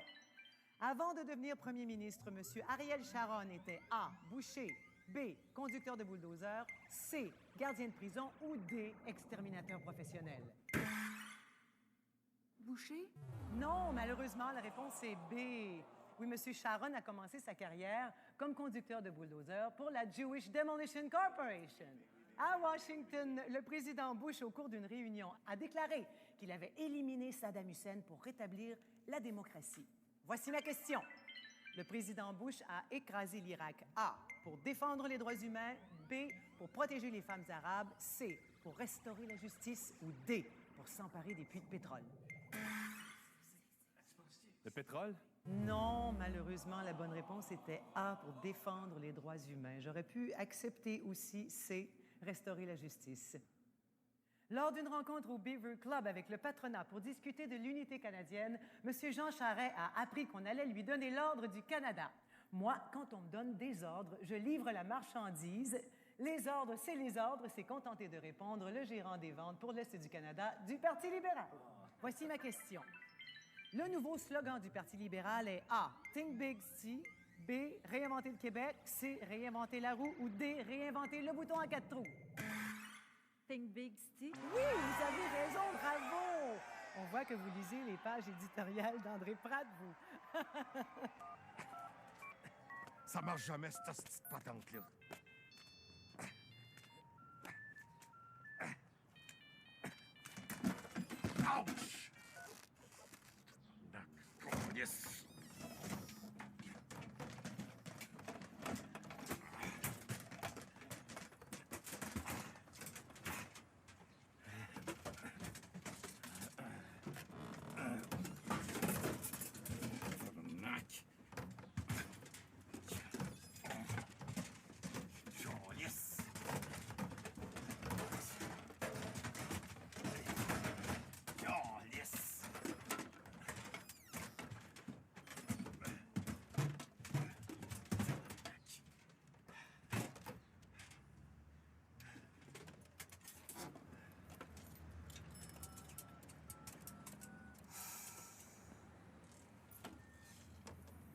Avant de devenir premier ministre, M. Ariel Sharon était A. boucher, B. conducteur de bulldozer, C. gardien de prison ou D. exterminateur professionnel. Boucher? Non, malheureusement, la réponse est B. Oui, M. Sharon a commencé sa carrière comme conducteur de bulldozer pour la Jewish Demolition Corporation. À Washington, le président Bush, au cours d'une réunion, a déclaré qu'il avait éliminé Saddam Hussein pour rétablir la démocratie. Voici ma question. Le président Bush a écrasé l'Irak. A. Pour défendre les droits humains. B. Pour protéger les femmes arabes. C. Pour restaurer la justice. Ou D. Pour s'emparer des puits de pétrole. Le pétrole? Non, malheureusement, la bonne réponse était A, pour défendre les droits humains. J'aurais pu accepter aussi C, restaurer la justice. Lors d'une rencontre au Beaver Club avec le patronat pour discuter de l'unité canadienne, M. Jean Charest a appris qu'on allait lui donner l'ordre du Canada. Moi, quand on me donne des ordres, je livre la marchandise. Les ordres, c'est contenter de répondre le gérant des ventes pour l'Est du Canada du Parti libéral. Voici ma question. Le nouveau slogan du Parti libéral est A. Think Big C. B. Réinventer le Québec. C. Réinventer la roue. Ou D. Réinventer le bouton à 4 trous. Think Big City. Oui, vous avez raison, bravo! On voit que vous lisez les pages éditoriales d'André Pratt, vous. Ça marche jamais, cette petite patente-là. Ouch! D'accord, yes.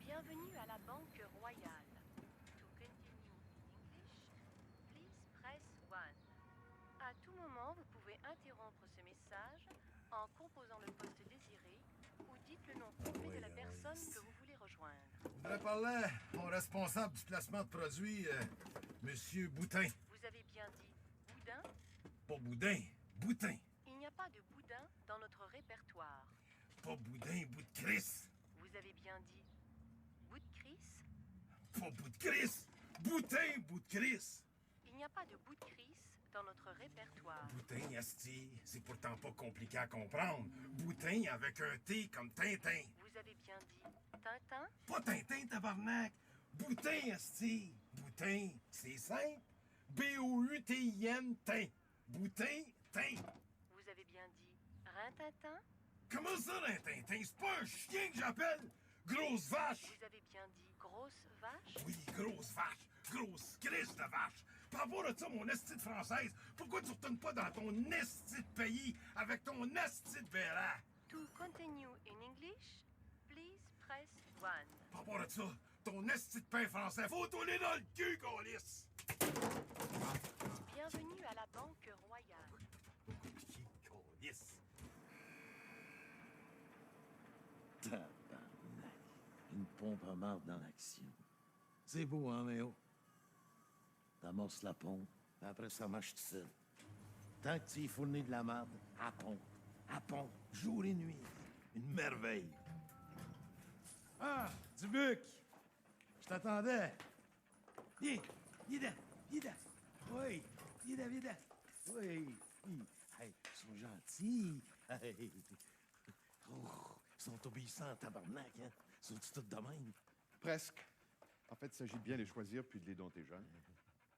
Bienvenue à la Banque Royale. To continue in English, please press 1. À tout moment, vous pouvez interrompre ce message en composant le poste désiré ou dites le nom complet de la personne que vous voulez rejoindre. Je voudrais parler au responsable du placement de produits, Monsieur Boutin. Vous avez bien dit boudin? Pas Boudin, Boutin. Il n'y a pas de boudin dans notre répertoire. Pas Boudin, bout de Chris. Vous avez bien dit bout de Chris? Pas bout de Chris. Boutin, bout de Chris. Il n'y a pas de bout de Chris dans notre répertoire. Boutin, asti, c'est pourtant pas compliqué à comprendre. Boutin avec un T comme Tintin. Vous avez bien dit Tintin? Pas Tintin, tabarnak. Boutin, asti. Boutin, c'est simple. B-O-U-T-I-N, tin. Boutin, tin. Vous avez bien dit Rintintin? Comment ça, Rintintin? C'est pas un chien que j'appelle? Grosse vache! Vous avez bien dit grosse vache? Oui, grosse vache. Grosse crise de vache. Par rapport à ça, mon esti de française, pourquoi tu retournes pas dans ton esti de pays avec ton esti de béra? To continue in English, please press 1. Par rapport à ça, ton esti de pain français, faut tourner dans le cul, câlisse! Bienvenue à la Banque Royale. Câlisse! Tabarnak. Une pompe à marde dans l'action. C'est beau, hein, Méo? T'amorces la pompe, après ça marche tout seul. Tant que tu y fournis de la marde, à pompe, jour et nuit. Une merveille. Ah, Dubuc! Je t'attendais. Viens, viens là. Oui, viens là. Oui. Hey, ils sont gentils. Hey. Oh, ils sont obéissants, tabarnak, hein? Sont-ils tous de même? Presque. En fait, il s'agit de bien les choisir puis de les dompter jeunes.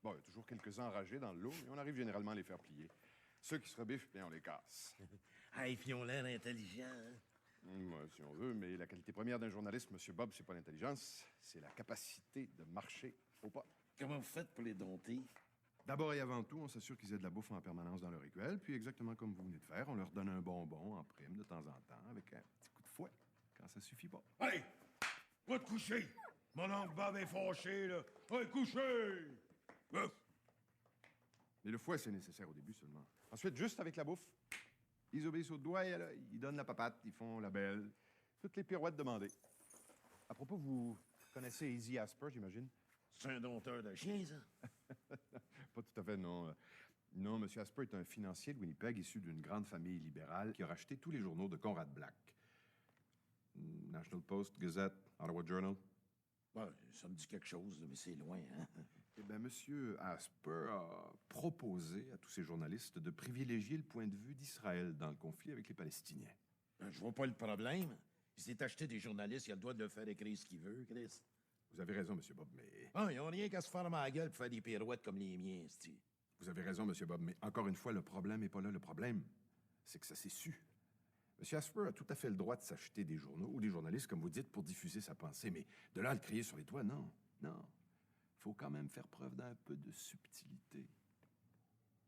Bon, il y a toujours quelques-uns enragés dans le lot, mais on arrive généralement à les faire plier. Ceux qui se rebiffent, bien, on les casse. Hey, puis ils ont l'air intelligents, hein? Ouais, si on veut, mais la qualité première d'un journaliste, M. Bob, c'est pas l'intelligence, c'est la capacité de marcher au pas. Comment vous faites pour les dompter? D'abord et avant tout, on s'assure qu'ils aient de la bouffe en permanence dans leur écuelle, puis exactement comme vous venez de faire, on leur donne un bonbon en prime de temps en temps, avec un petit coup de fouet, quand ça suffit pas. Allez, va te coucher. Mon oncle Bob est fâché, là. Allez, coucher! Mais le fouet, c'est nécessaire au début seulement. Ensuite, juste avec la bouffe, ils obéissent au doigt, et là, ils donnent la papate, ils font la belle. Toutes les pirouettes demandées. À propos, vous connaissez Easy Asper, j'imagine? C'est un dompteur de chiens, ça? Pas tout à fait, non. Non, M. Asper est un financier de Winnipeg issu d'une grande famille libérale qui a racheté tous les journaux de Conrad Black. National Post, Gazette, Ottawa Journal. Ouais, ça me dit quelque chose, mais c'est loin, hein? Eh bien, M. Asper a proposé à tous ces journalistes de privilégier le point de vue d'Israël dans le conflit avec les Palestiniens. Ben, je vois pas le problème. Il s'est acheté des journalistes, il a le droit de le faire écrire ce qu'il veut, Chris. Vous avez raison, M. Bob, mais... Ah, ils ont rien qu'à se fermer la gueule pour faire des pirouettes comme les miens, c'ti. Vous avez raison, M. Bob, mais encore une fois, le problème n'est pas là. Le problème, c'est que ça s'est su. M. Asper a tout à fait le droit de s'acheter des journaux ou des journalistes, comme vous dites, pour diffuser sa pensée, mais de là à le crier sur les toits, non. Non. Il faut quand même faire preuve d'un peu de subtilité.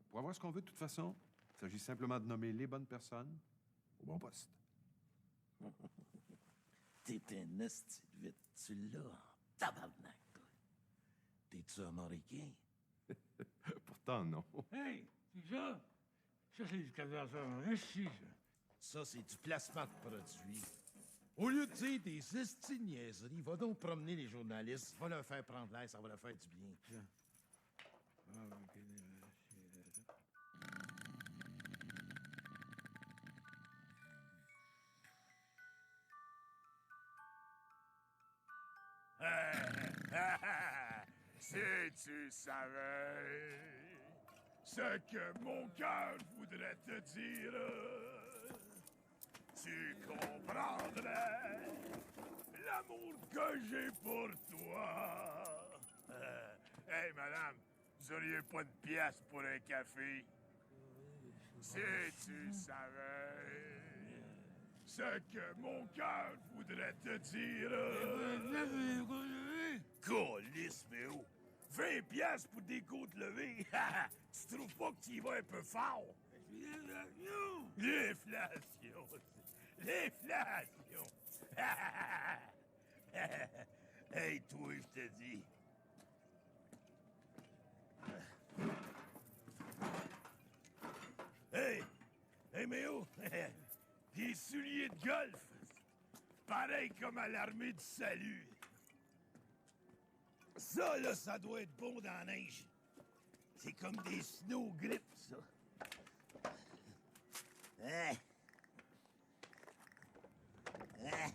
Pour avoir ce qu'on veut, de toute façon, il s'agit simplement de nommer les bonnes personnes au bon poste. T'es un esti de vite, tu l'as en tabarnak, toi. T'es-tu américain? Pourtant, non. Hey, c'est ça? Ça, c'est du cadavre ici, ça. Ça, c'est du placement de produits. Au lieu de dire des estis de niaiseries, va donc promener les journalistes. Va leur faire prendre l'air, ça va leur faire du bien. Si tu savais ce que mon cœur voudrait te dire, tu comprendrais l'amour que j'ai pour toi. Hey, madame, vous auriez pas de pièce pour un café? Si tu savais ce que mon cœur voudrait te dire. Câlisse, mais oh! 20 piastres pour des côtes levées! Tu trouves pas que tu y vas un peu fort? L'inflation! L'inflation! Hey, toi, je te dis. Hey! Hey, Méo! Des souliers de golf! Pareil comme à l'armée du salut! Ça, là, ça doit être bon dans la neige. C'est comme des snow grips, ça. Hein? Hein?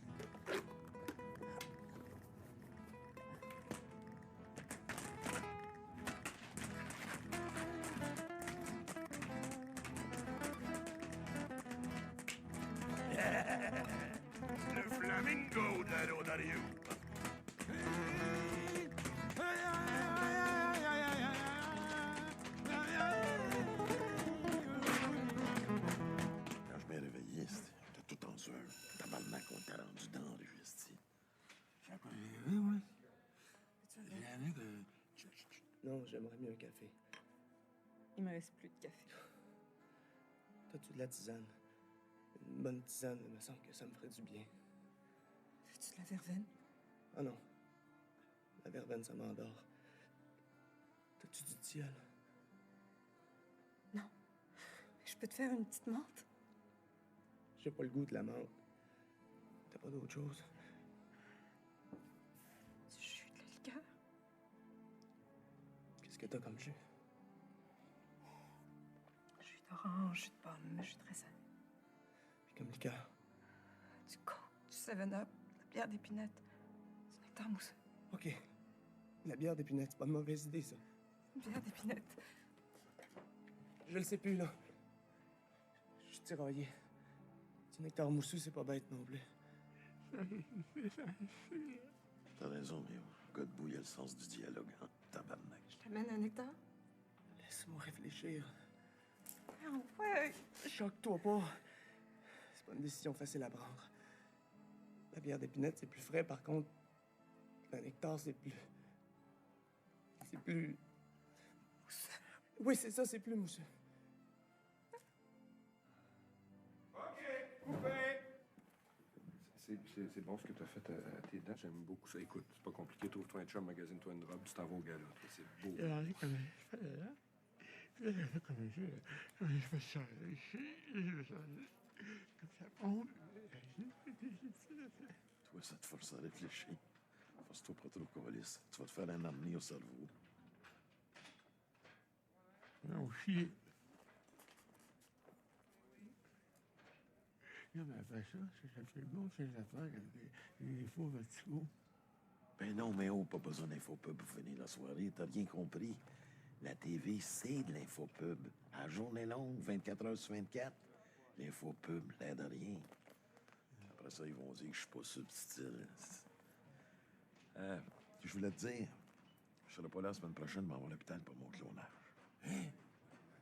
Le flamingo de la Rodario. Quand je m'ai réveillé, j'étais tout en sueur. Tabarnak, on t'a rendu dans la rue, esti. Non, j'aimerais mieux un café. Il me reste plus de café. T'as-tu de la tisane? Une bonne tisane, il me semble que ça me ferait du bien. Veux-tu de la verveine? Ah non. La verveine, ça m'endort. T'as-tu du tilleul? Non. Mais je peux te faire une petite menthe? J'ai pas le goût de la menthe. T'as pas d'autre chose? Du jus, de la liqueur? Qu'est-ce que t'as comme jus? Jus d'orange, jus de pomme, jus de raisin. Puis comme liqueur? Du coke, du 7-Up, de la bière d'épinette, du nectar mousseux. OK. La bière d'épinette, c'est pas une mauvaise idée, ça. Bière d'épinette. Je le sais plus, là. Je suis tiraillé. Du nectar mousseux, c'est pas bête non plus. T'as raison, mais le gars debout, il a le sens du dialogue, hein? Tabarnak. Je t'amène un nectar? Laisse-moi réfléchir. Ah ouais! Choque-toi pas. C'est pas une décision facile à prendre. La bière d'épinette, c'est plus frais. Par contre, le nectar, c'est plus... C'est plus... Mousseux. Oui, c'est ça, c'est plus mousseux. OK, coupé! C'est bon ce que tu as fait à tes dents. J'aime beaucoup ça. Écoute, c'est pas compliqué. Trouve-toi un chum, magasine-toi une robe, tu t'en vas au gala. C'est beau. Je fais ça ici, je fais ça comme ça. Oh. Toi, ça te force à réfléchir. Force-toi pas trop, câlisse. Tu vas te faire un ennemi au cerveau. Non, chier. Non, mais après ça, c'est absolument ces affaires avec les faux verticaux. Ben non, mais oh, pas besoin d'infopub pour finir la soirée. T'as rien compris. La TV, c'est de l'infopub. À journée longue, 24 heures sur 24. L'infopub l'aide à rien. Après ça, ils vont dire que je suis pas subtil. Je voulais te dire, je serai pas là la semaine prochaine, mais on va à l'hôpital pour mon clonage. Hein?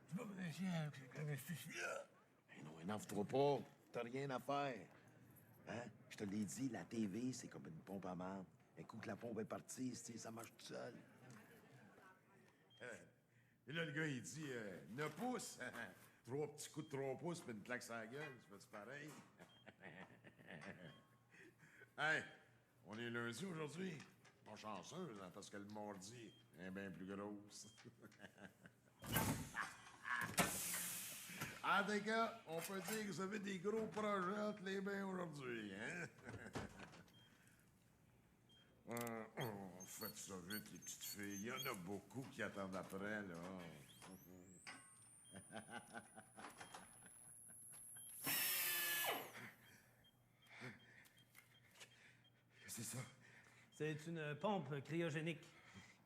Tu vas me laisser avec l'anesthésie-là? Mais non, énerve-toi pas. T'as rien à faire. Hein? Je te l'ai dit, la TV, c'est comme une pompe à marde. Un coup que la pompe est partie, tu sais, ça marche tout seul. Et là, le gars, il dit 9 pouces. 3 petits coups de 3 pouces, puis une claque sur la gueule. Tu fais-tu pareil? Hey, on est lundi aujourd'hui. Pas chanceuse, hein, parce que le mardi est bien plus grosse. À En tout cas, on peut dire que vous avez des gros projets entre les mains aujourd'hui, hein? Faites ça vite, les petites filles. Il y en a beaucoup qui attendent après, là. C'est ça. C'est une pompe cryogénique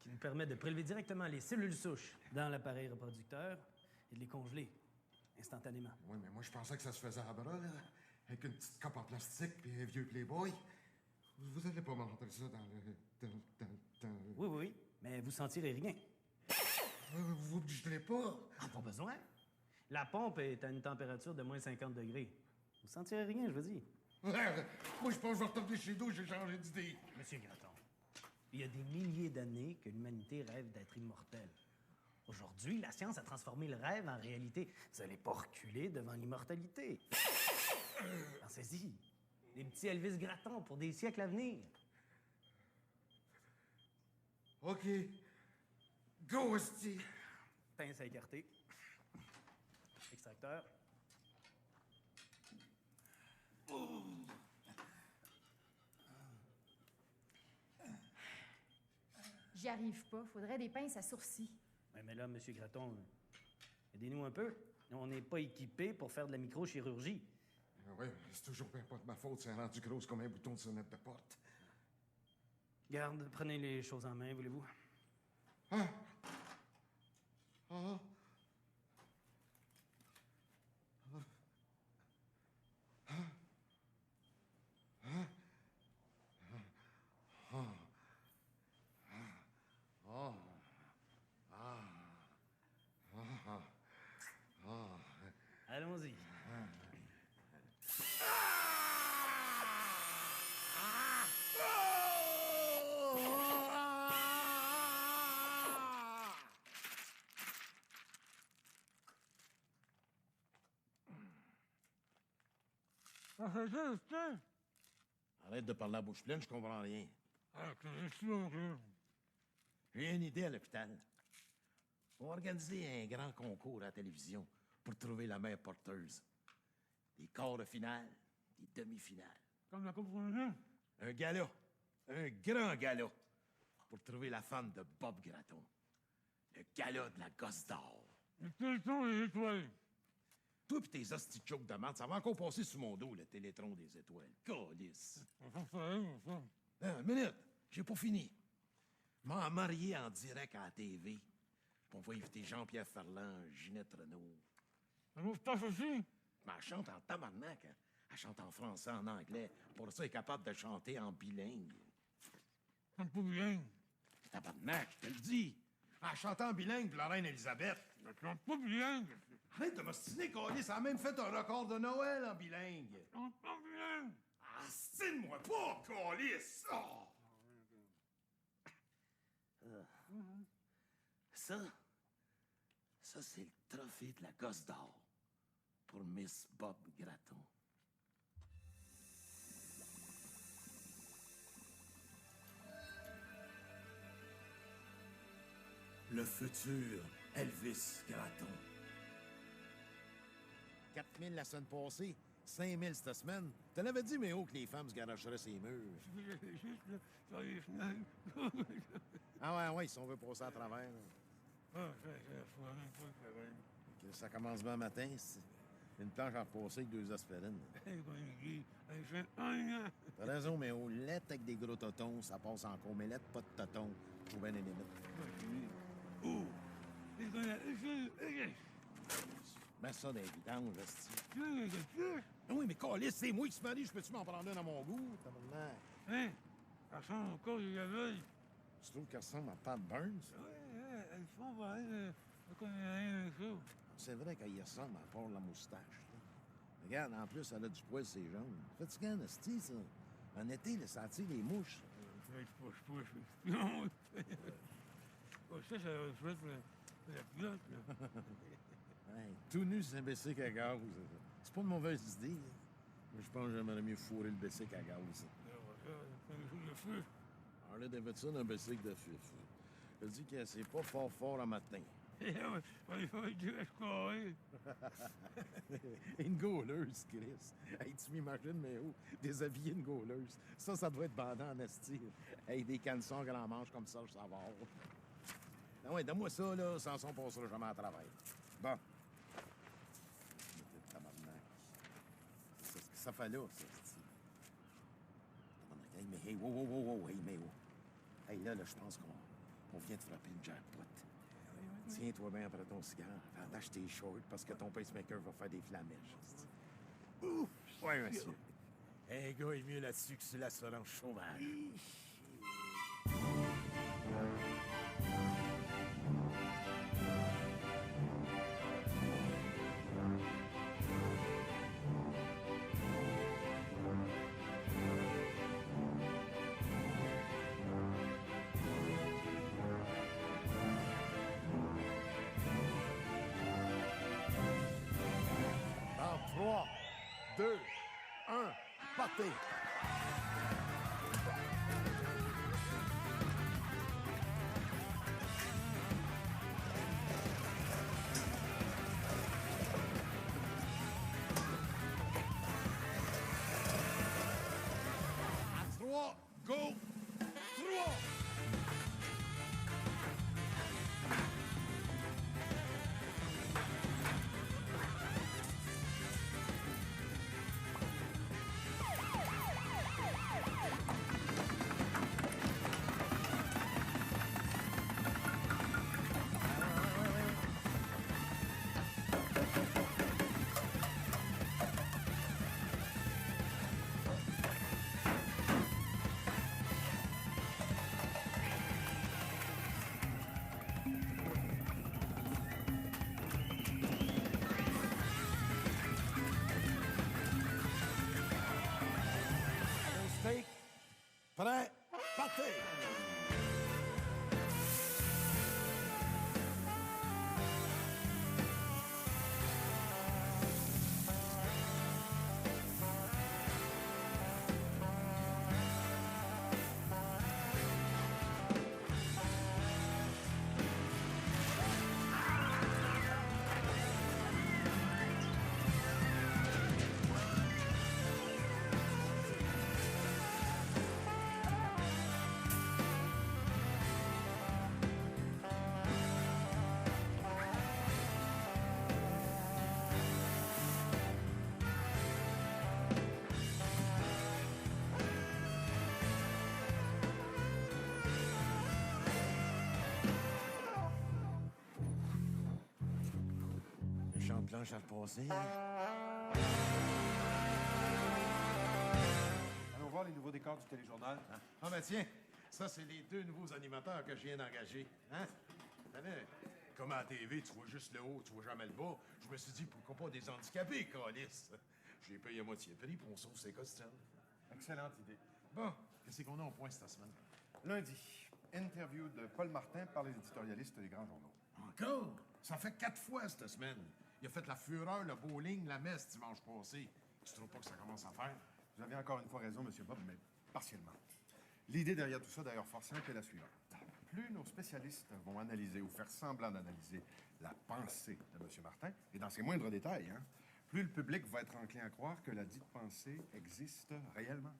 qui nous permet de prélever directement les cellules souches dans l'appareil reproducteur et de les congeler instantanément. Oui, mais moi, je pensais que ça se faisait à bras, là. Avec une petite coupe en plastique puis un vieux Playboy. Vous allez pas me rentrer ça dans le... Oui, oui, mais vous sentirez rien. Vous me gelez pas? Ah, pas besoin. La pompe est à une température de moins 50 degrés. Vous sentirez rien, je vous dis. Moi, je pense que je vais retourner chez nous, j'ai changé d'idée. Monsieur Graton, il y a des milliers d'années que l'humanité rêve d'être immortelle. Aujourd'hui, la science a transformé le rêve en réalité. Vous n'allez pas reculer devant l'immortalité. Pensez-y. Les petits Elvis Graton pour des siècles à venir. OK. Go, esti. Pince à écarter. Extracteur. J'y arrive pas. Faudrait des pinces à sourcils. Ouais, mais là, Monsieur Graton, aidez-nous un peu. On n'est pas équipés pour faire de la microchirurgie. Oui, c'est toujours bien pas de ma faute, c'est rendu grosse comme un bouton de sonnette de porte. Garde, prenez les choses en main, voulez-vous? Ah! Ah! Allons-y. Arrête de parler à bouche pleine, je comprends rien. Ah, qu'est-ce que J'ai une idée à l'hôpital. On va organiser un grand concours à la télévision pour trouver la mère porteuse. Des quarts de finale, des demi-finales. Comme la coupe rouge? Un gala, un grand gala, pour trouver la femme de Bob Graton. Le gala de la gosse d'or. Le téléthon des étoiles. Toi pis tes hosties de jokes de merde, ça va encore passer sous mon dos, le télétron des étoiles. Calice. Une minute, j'ai pas fini. M'en marié en direct à la TV. Puis on va inviter Jean-Pierre Ferland, Ginette Renault. Un moustache aussi? Mais elle chante en tabarnak, hein? Elle chante en français, en anglais. Pour ça, elle est capable de chanter en bilingue. Un peu bilingue. Tabarnak, je te le dis. Elle chante en bilingue pour la reine Elisabeth. Elle chante pas bilingue. Arrête de m'ostiner, Colis. Elle a même fait un record de Noël en bilingue. Elle chante pas bilingue. Astine-moi pas, Colis! Oh! Ça, c'est le trophée de la gosse d'or pour Miss Bob Graton. Le futur Elvis Graton. 4 000 la semaine passée, 5 000 cette semaine. T'en avais dit, mais que les femmes se garocheraient ses murs. Ah ouais, si on veut passer à travers. Ça commence demain matin. C'est une planche à repasser avec 2 aspirines. T'as raison, mais au lait avec des gros totons, ça passe encore. Mais lait, pas de totons. Faut bien les limites. Mets ça dans les vidanges, hostie. Oui, mais Calis, c'est moi qui se marie. Je peux-tu m'en prendre un à mon goût? Hein? Ça ressemble encore des abeilles. Tu trouves qu'elle ressemble à Pat Burns? Oui, elles font pareil. Je connais rien de ça. C'est vrai qu'elle y ressemble à part la moustache. Regarde, en plus, elle a du poil sur ses jambes. Fatigant, hostie, ça. En été, là, ça attire les mouches. Non, ça va faire la culotte, là. Hey, tout nu, c'est un bicycle à gaz. C'est pas une mauvaise idée. Mais je pense que j'aimerais mieux fourrer le bicycle à gaz. Harley Davidson, un bicycle de fif. Je dis que c'est pas fort un matin. Il faut dire scorer. Une gauleuse, Chris. Hey, tu m'imagines, mais où? Déshabiller une gauleuse. Ça doit être bandant en esti. Hey, des caleçons grand manche comme ça, je savoir. Ah ouais, donne-moi ça, là. Sans ça, on passera jamais à travail. Bon. Tabarnak. C'est ce que ça fait là, ça, esti. Tabarnak. Hey, mais hey, wow. Hey, mais oh. Hey, là, je pense qu'on vient de frapper une jackpot. Tiens-toi bien après ton cigare, avant d'acheter tes shorts, parce que ton pacemaker va faire des flamèches. Ouf! Oui, monsieur. Un gars est mieux là-dessus que sur l'assurance chômage. Dans 3, 2, 1, partez! À 3, go! 3! Steak, prêt, partez! Méchant planche à repasser. Allons voir les nouveaux décors du téléjournal. Ah, ben tiens, ça, c'est les 2 nouveaux animateurs que je viens d'engager. Hein? Tenez, comme à la TV, tu vois juste le haut, tu vois jamais le bas. Je me suis dit, pourquoi pas des handicapés, câlisse? Je les paye à moitié prix, puis on sauve ses costumes. Excellente idée. Bon, qu'est-ce qu'on a au point cette semaine? Lundi, interview de Paul Martin par les éditorialistes des grands journaux. Encore? Ça fait 4 fois cette semaine. Il a fait la fureur, le bowling, la messe dimanche passé. Tu trouves pas que ça commence à faire? Vous avez encore une fois raison, M. Bob, mais partiellement. L'idée derrière tout ça, d'ailleurs, fort simple, est la suivante. Plus nos spécialistes vont analyser ou faire semblant d'analyser la pensée de M. Martin, et dans ses moindres détails, hein, plus le public va être enclin à croire que la dite pensée existe réellement.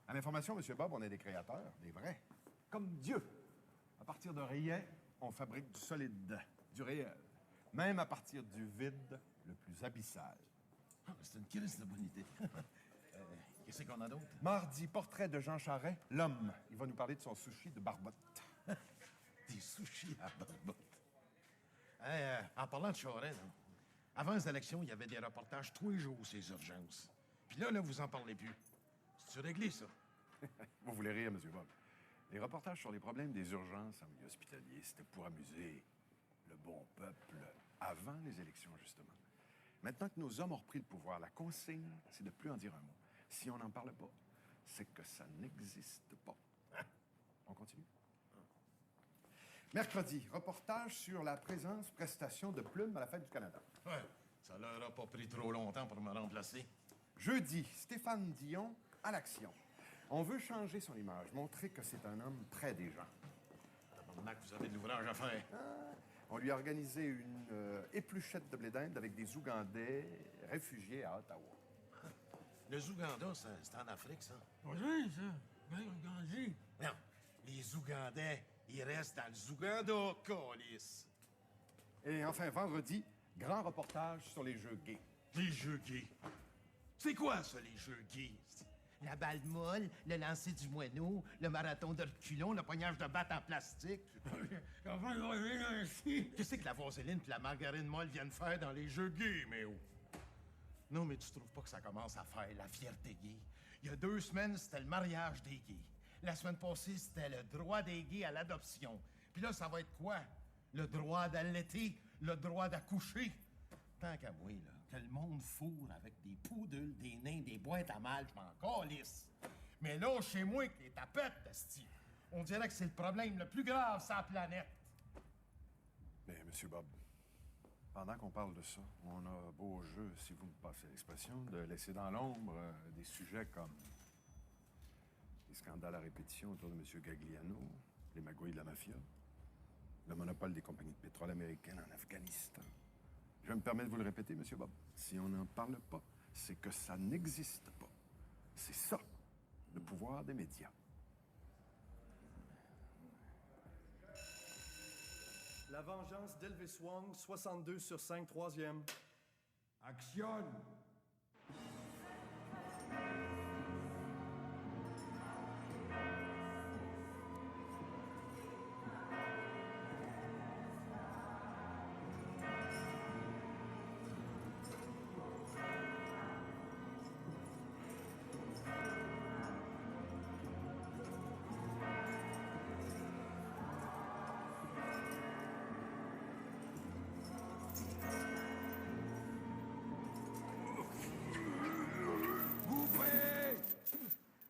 À l'information, M. Bob, on est des créateurs, des vrais, comme Dieu. À partir de rien, on fabrique du solide, du réel, même à partir du vide le plus abyssal. Ah, c'est une crise de bonne idée. Qu'est-ce qu'on a d'autre? Mardi, portrait de Jean Charest, l'homme. Il va nous parler de son sushi de barbotte. Des sushis à barbotte. En parlant de Charest, là, avant les élections, il y avait des reportages tous les jours, ces urgences. Puis là, vous en parlez plus. C'est-tu réglé, ça? Vous voulez rire, M. Bob. Les reportages sur les problèmes des urgences en milieu hospitalier, c'était pour amuser le bon peuple avant les élections, justement. Maintenant que nos hommes ont repris le pouvoir, la consigne, c'est de plus en dire un mot. Si on n'en parle pas, c'est que ça n'existe pas. On continue? Mercredi, reportage sur la présence, prestation de plumes à la Fête du Canada. Ouais, ça leur a pas pris trop longtemps pour me remplacer. Jeudi, Stéphane Dion à l'action. On veut changer son image, montrer que c'est un homme près des gens. tabarnak, vous avez de l'ouvrage à faire. On lui a organisé une épluchette de blé d'Inde avec des Ougandais réfugiés à Ottawa. Le Zouganda, c'est en Afrique, ça? Oui, ça. Ben, Gandhi. Non, les Ougandais, ils restent dans le Zouganda, câlisse. Et enfin, vendredi, grand reportage sur les jeux gays. Les jeux gays? C'est quoi, ça, les jeux gays? La balle molle, le lancer du moineau, le marathon de reculons, le poignage de batte en plastique. Qu'est-ce que la vaseline et la margarine molle viennent faire dans les jeux gays, Méo? Non, mais tu trouves pas que ça commence à faire la fierté gay? Il y a 2 semaines, c'était le mariage des gays. La semaine passée, c'était le droit des gays à l'adoption. Puis là, ça va être quoi? Le droit d'allaiter? Le droit d'accoucher? Tant qu'à moi, là, que le monde fourre avec des poudles, des nains, des boîtes à mal, je m'en calisse. Mais là, chez moi, que les tapettes, esti, on dirait que c'est le problème le plus grave sur la planète. Mais, Monsieur Bob, pendant qu'on parle de ça, on a beau jeu, si vous me passez l'expression, de laisser dans l'ombre des sujets comme les scandales à répétition autour de M. Gagliano, les magouilles de la mafia, le monopole des compagnies de pétrole américaines en Afghanistan. Je me permets de vous le répéter, M. Bob. Si on n'en parle pas, c'est que ça n'existe pas. C'est ça, le pouvoir des médias. La vengeance d'Elvis Wong, 62 sur 5, 3e. Action!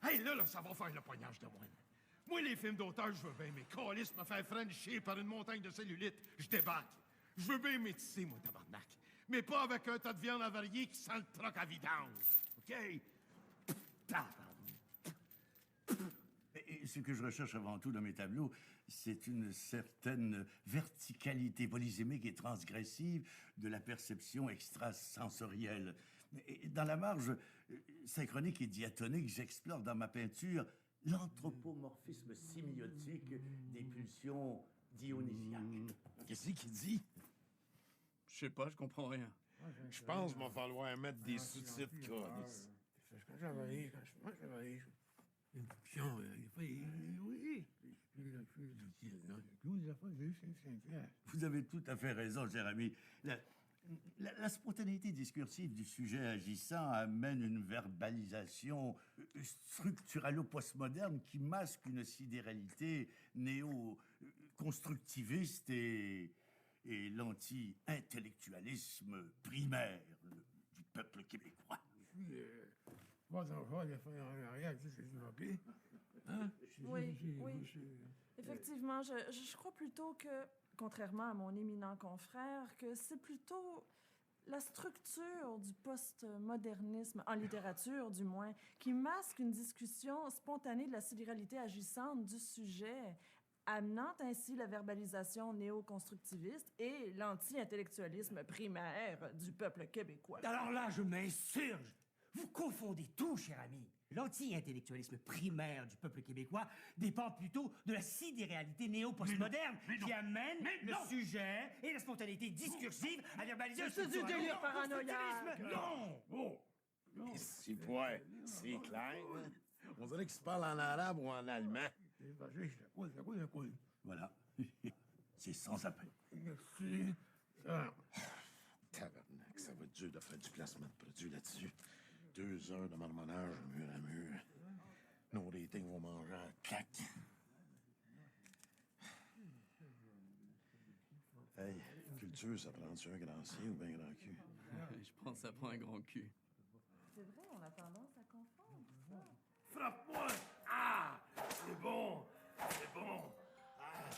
Hey, là, ça va faire le poignage de moine. Moi, les films d'auteur, je veux bien, mais câlisse me faire frencher par une montagne de cellulite, je débarque. Je veux bien métisser, moi, tabarnak. Mais pas avec un tas de viande avariée qui sent le troc à vidange. OK? Et ce que je recherche avant tout dans mes tableaux, c'est une certaine verticalité polysémique et transgressive de la perception extrasensorielle. Et dans la marge synchronique et diatonique, j'explore dans ma peinture l'anthropomorphisme sémiotique des pulsions dionysiaques. Qu'est-ce qu'il dit? Je sais pas, je comprends rien. Je pense qu'il va falloir mettre des sous-titres, câlisse. Quand j'avais une pulsion, oui. Vous avez tout à fait raison, cher ami. La spontanéité discursive du sujet agissant amène une verbalisation structuralo-postmoderne qui masque une sidéralité néo-constructiviste et l'anti-intellectualisme primaire du peuple québécois. Oui. Effectivement, je crois plutôt que, contrairement à mon éminent confrère, que c'est plutôt la structure du postmodernisme, en littérature du moins, qui masque une discussion spontanée de la sidéralité agissante du sujet, amenant ainsi la verbalisation néo-constructiviste et l'anti-intellectualisme primaire du peuple québécois. Alors là, je m'insurge. Vous confondez tout, cher ami. L'anti-intellectualisme primaire du peuple québécois dépend plutôt de la sidéralité néo-postmoderne qui amène le sujet et la spontanéité discursive à verbaliser C'est du délire paranoïaque! Non! Oh! C'est quoi? C'est clair. On dirait qu'il se parle en arabe ou en allemand. Voilà. C'est sans appel. Merci. Tabarnak, ça va être dur de faire du placement de produits là-dessus. 2 heures de marmonnage mur à mur. Nos ratings vont manger à claque. Hey, culture, ça prend-tu un grand C ou bien un grand cul? Je pense que ça prend un grand cul. C'est vrai, on a tendance à confondre ça. Frappe-moi! Ah! C'est bon! C'est bon! Ah!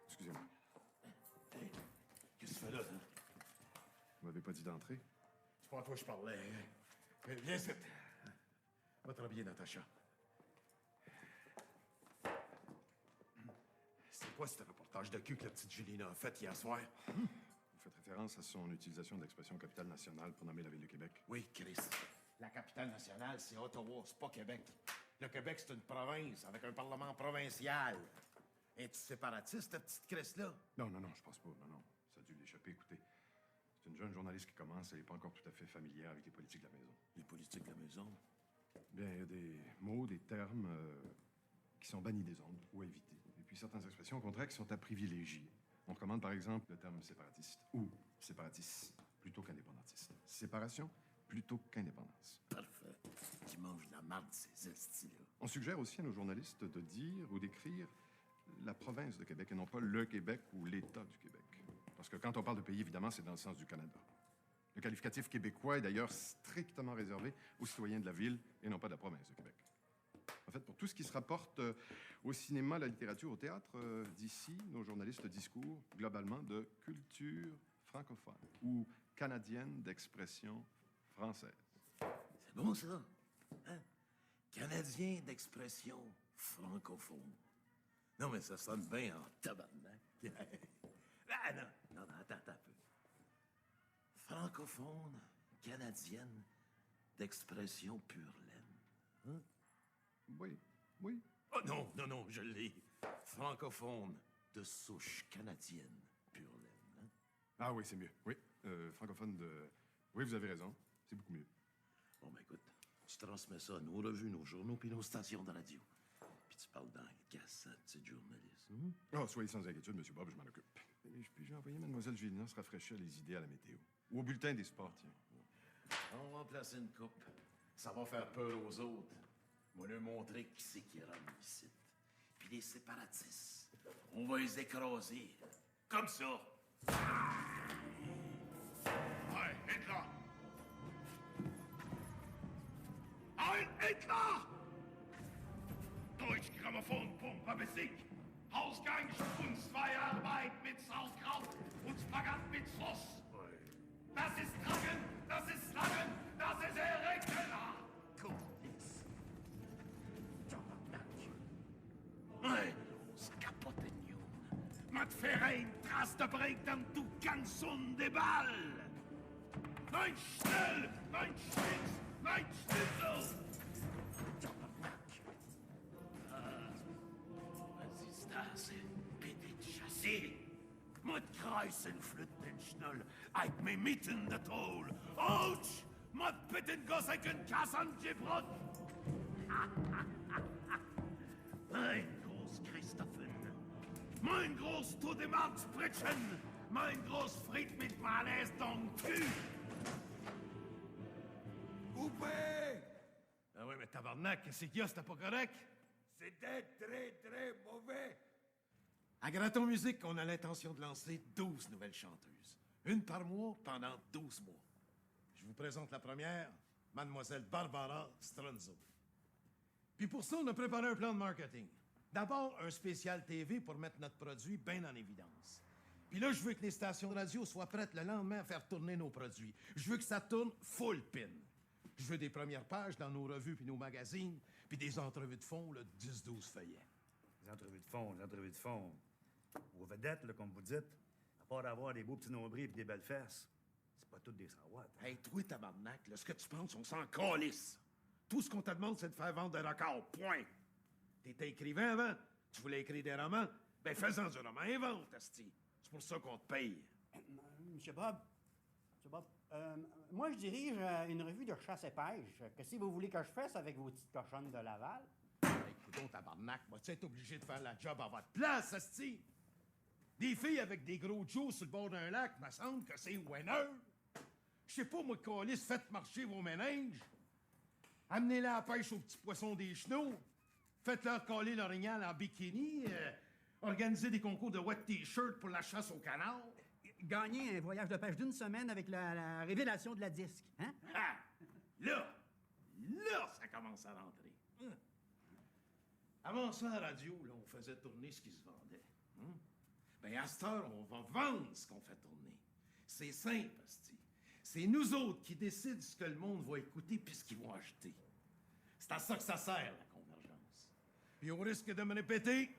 Excusez-moi. Qu'est-ce que tu fais là, Vous m'avez pas pas dit d'entrer. C'est pas à toi que je parlais. Hein? Viens ici. Va te rhabiller, Natacha. C'est quoi ce reportage de cul que la petite Julina a fait hier soir? Vous faites référence à son utilisation de l'expression capitale nationale pour nommer la ville de Québec? Oui, Chris. La capitale nationale, c'est Ottawa, c'est pas Québec. Le Québec, c'est une province avec un parlement provincial. Es-tu séparatiste, cette petite Chris-là? Non, je pense pas. Non. Ça a dû l'échapper. Écoutez, c'est une jeune journaliste qui commence. Elle n'est pas encore tout à fait familière avec les politiques de la maison. Les politiques de la maison? Bien, il y a des mots, des termes qui sont bannis des ondes ou évités. Et puis certaines expressions, au contraire, qui sont à privilégier. On recommande, par exemple, le terme séparatiste ou séparatiste plutôt qu'indépendantiste. Séparation plutôt qu'indépendance. Parfait. Tu manges la marde, ces estis-là. On suggère aussi à nos journalistes de dire ou d'écrire la province de Québec et non pas le Québec ou l'État du Québec. Parce que quand on parle de pays, évidemment, c'est dans le sens du Canada. Le qualificatif québécois est d'ailleurs strictement réservé aux citoyens de la ville et non pas de la province de Québec. En fait, pour tout ce qui se rapporte au cinéma, la littérature, au théâtre, d'ici, nos journalistes discourent globalement de culture francophone ou canadienne d'expression française. C'est bon, ça? Hein? Canadien d'expression francophone. Non, mais ça sonne bien en tabarnak. Non, attends un peu. Francophone canadienne d'expression pure laine. Hein? Oui. Oh non, je l'ai. Francophone de souche canadienne pure laine. Hein? Ah oui, c'est mieux. Oui, francophone de... Oui, vous avez raison. C'est beaucoup mieux. Bon, ben écoute, tu transmets ça à nos revues, nos journaux, puis nos stations de radio. Puis tu parles dans la cassette du journalisme. Oh, soyez sans inquiétude, M. Bob, je m'en occupe. Et puis-je envoyer Mlle Gélina se rafraîchir les idées à la météo? Ou au bulletin des sports, tiens. On va placer une coupe. Ça va faire peur aux autres. On va leur montrer qui c'est qui rentre ici. Puis les séparatistes, on va les écraser. Comme ça. Hey, Hitler! Ein Hitler! Deutsch Grammophon, Pumper, Musik. Ausgang, zwei Arbeit mit Sauerkraut und Spagat mit Sauce. Das ist Tragen, das ist Langen, das ist Erregten. Kulis. Ein los Kapottenjun. Mit Verein Traste bringt am du Gansun de Ball. Nein, schnell, nein, spitz, nein, schnitzel. Was ist das? Bitte Chassé. Mit Kreisen flütten den Schnull, eid mir mitten der Troll. Autsch! Mit bitten Gosseken Kassan Gibrot. Mein Groß Christophen, mein Groß Todemarts Pritschen, mein Groß Fried mit Malaise dans cul. Coupé! Ah oui, mais tabarnak, qu'est-ce qu'il y a, c'était pas correct? C'était très, très mauvais. À Graton Musique, on a l'intention de lancer 12 nouvelles chanteuses. Une par mois pendant 12 mois. Je vous présente la première, Mademoiselle Barbara Stronzo. Puis pour ça, on a préparé un plan de marketing. D'abord, un spécial TV pour mettre notre produit bien en évidence. Puis là, je veux que les stations de radio soient prêtes le lendemain à faire tourner nos produits. Je veux que ça tourne full pin. Je veux des premières pages dans nos revues puis nos magazines, puis des entrevues de fond, 10-12 feuillets. Les entrevues de fond. Aux vedettes, là, comme vous dites, à part avoir des beaux petits nombrils et des belles fesses, c'est pas toutes des 100 watts. Hey, toi, tabarnak, là, ce que tu penses, on s'en calisse. Tout ce qu'on te demande, c'est de faire vendre des records, point. T'étais écrivain avant? Tu voulais écrire des romans? Ben, fais-en du roman, invente, asti. C'est pour ça qu'on te paye. Monsieur Bob, moi, je dirige une revue de chasse et pêche. Qu'est-ce que vous voulez que je fasse avec vos petites cochonnes de Laval? Écoute donc, tabarnak, moi, tu es obligé de faire la job à votre place, asti. Des filles avec des gros Joe sur le bord d'un lac, me semble que c'est winner. Je sais pas, moi, câlisse, faites marcher vos méninges. Amenez-les à la pêche aux petits poissons des chenaux. Faites-leur coller l'orignal en bikini. Organisez des concours de wet t-shirt pour la chasse au canard. Gagner un voyage de pêche d'une semaine avec la révélation de la disque, hein? Ah! Là, ça commence à rentrer. Avant ça, à la radio, là, on faisait tourner ce qui se vendait. Ben, à cette heure, on va vendre ce qu'on fait tourner. C'est simple, asti. C'est nous autres qui décident ce que le monde va écouter puis ce qu'ils vont acheter. C'est à ça que ça sert, la convergence. Puis au risque de me répéter,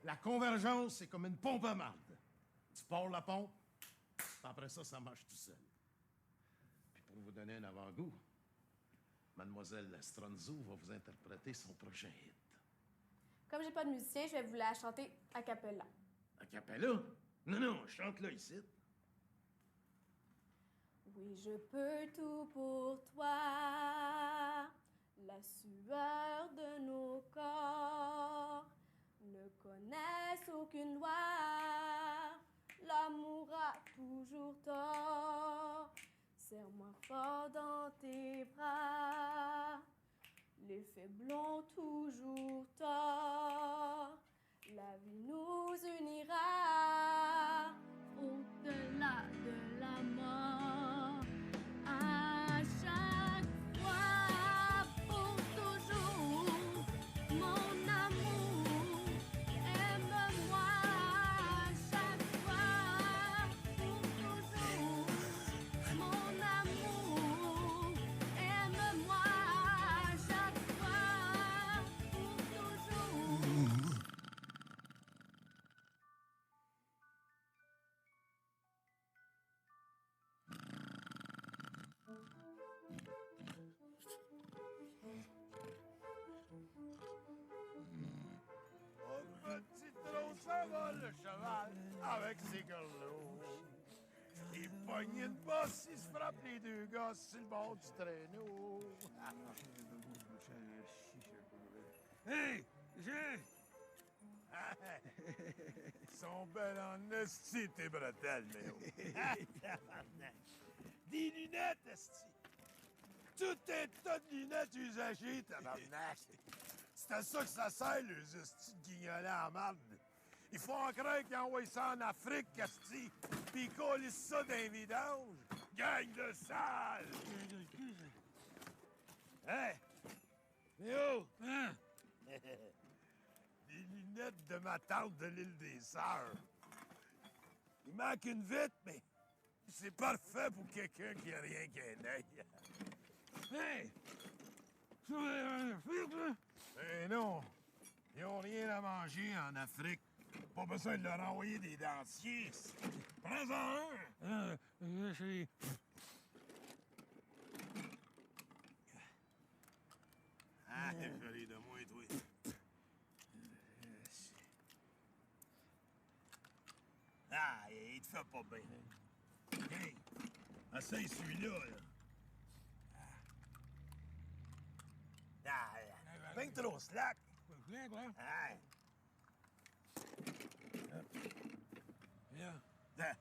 la convergence, c'est comme une pompe à marde. Tu pars la pompe, puis après ça marche tout seul. Puis pour vous donner un avant-goût, Mademoiselle Stronzo va vous interpréter son prochain hit. Comme j'ai pas de musicien, je vais vous la chanter a cappella. A cappella? Non, chante-la ici. Oui, je peux tout pour toi. La sueur de nos corps ne connaissent aucune loi. L'amour a toujours tort. Serre-moi fort dans tes bras. Les faibles ont toujours tort. La vie nous unira au-delà de la mort. À chaque fois, pour toujours, mon amour, aime-moi. À chaque fois, pour toujours, mon amour, aime-moi. À chaque fois, pour toujours. Petit trop, ça va, le cheval, avec ses gorlots. Il pogne une bosse, il se frappe les deux gosses sur le bord du traîneau. Hey, j'ai... Ils sont belles en esti, tes bretelles, Léo. Des lunettes, esti. Tout un tas de lunettes usagées, tabarnak. C'est à ça que ça sert, les estis de guignolets en marde. Il faut en croire qu'ils envoient ça en Afrique, esti, pis ils collent ça dans les vidanges. Gang de sale! Hey! Léo! Hein? Des lunettes de ma tante de l'île des Sœurs. Il manque une vitre, mais c'est parfait pour quelqu'un qui a rien qu'un œil. Hey! Eh non! Ils ont rien à manger en Afrique. Pas besoin de leur envoyer des dentiers. Prends-en un! Ah, joli de moi, toi. Ah, il te fait pas bien. Hey! Essaye celui-là, là. Ah, ben trop slack. Ah. Ah,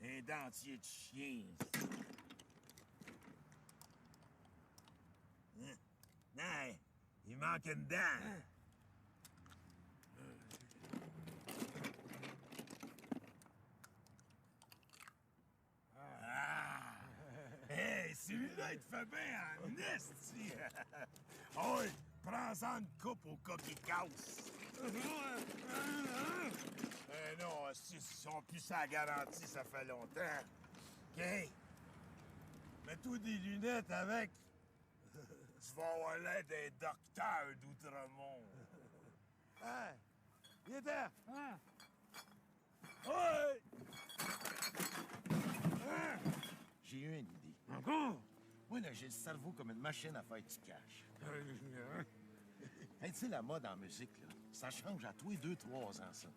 un dentier de chien. Ah, il manque une dent. Ah! Hey, celui-là, il te fait bien en esti. Oh, oui, prends-en une coupe au cas qui casse. Non, s'ils sont plus sa garantie, ça fait longtemps. OK? Mets-toi des lunettes avec. Tu vas avoir l'air d'un docteur d'Outremont. Hein? Viens là! Hein? Ouais! Hein? J'ai eu une idée. Encore? Moi, là, j'ai le cerveau comme une machine à faire du cash. Hey, tu sais, la mode en musique, là, ça change à tous les 2-3 ans, ça.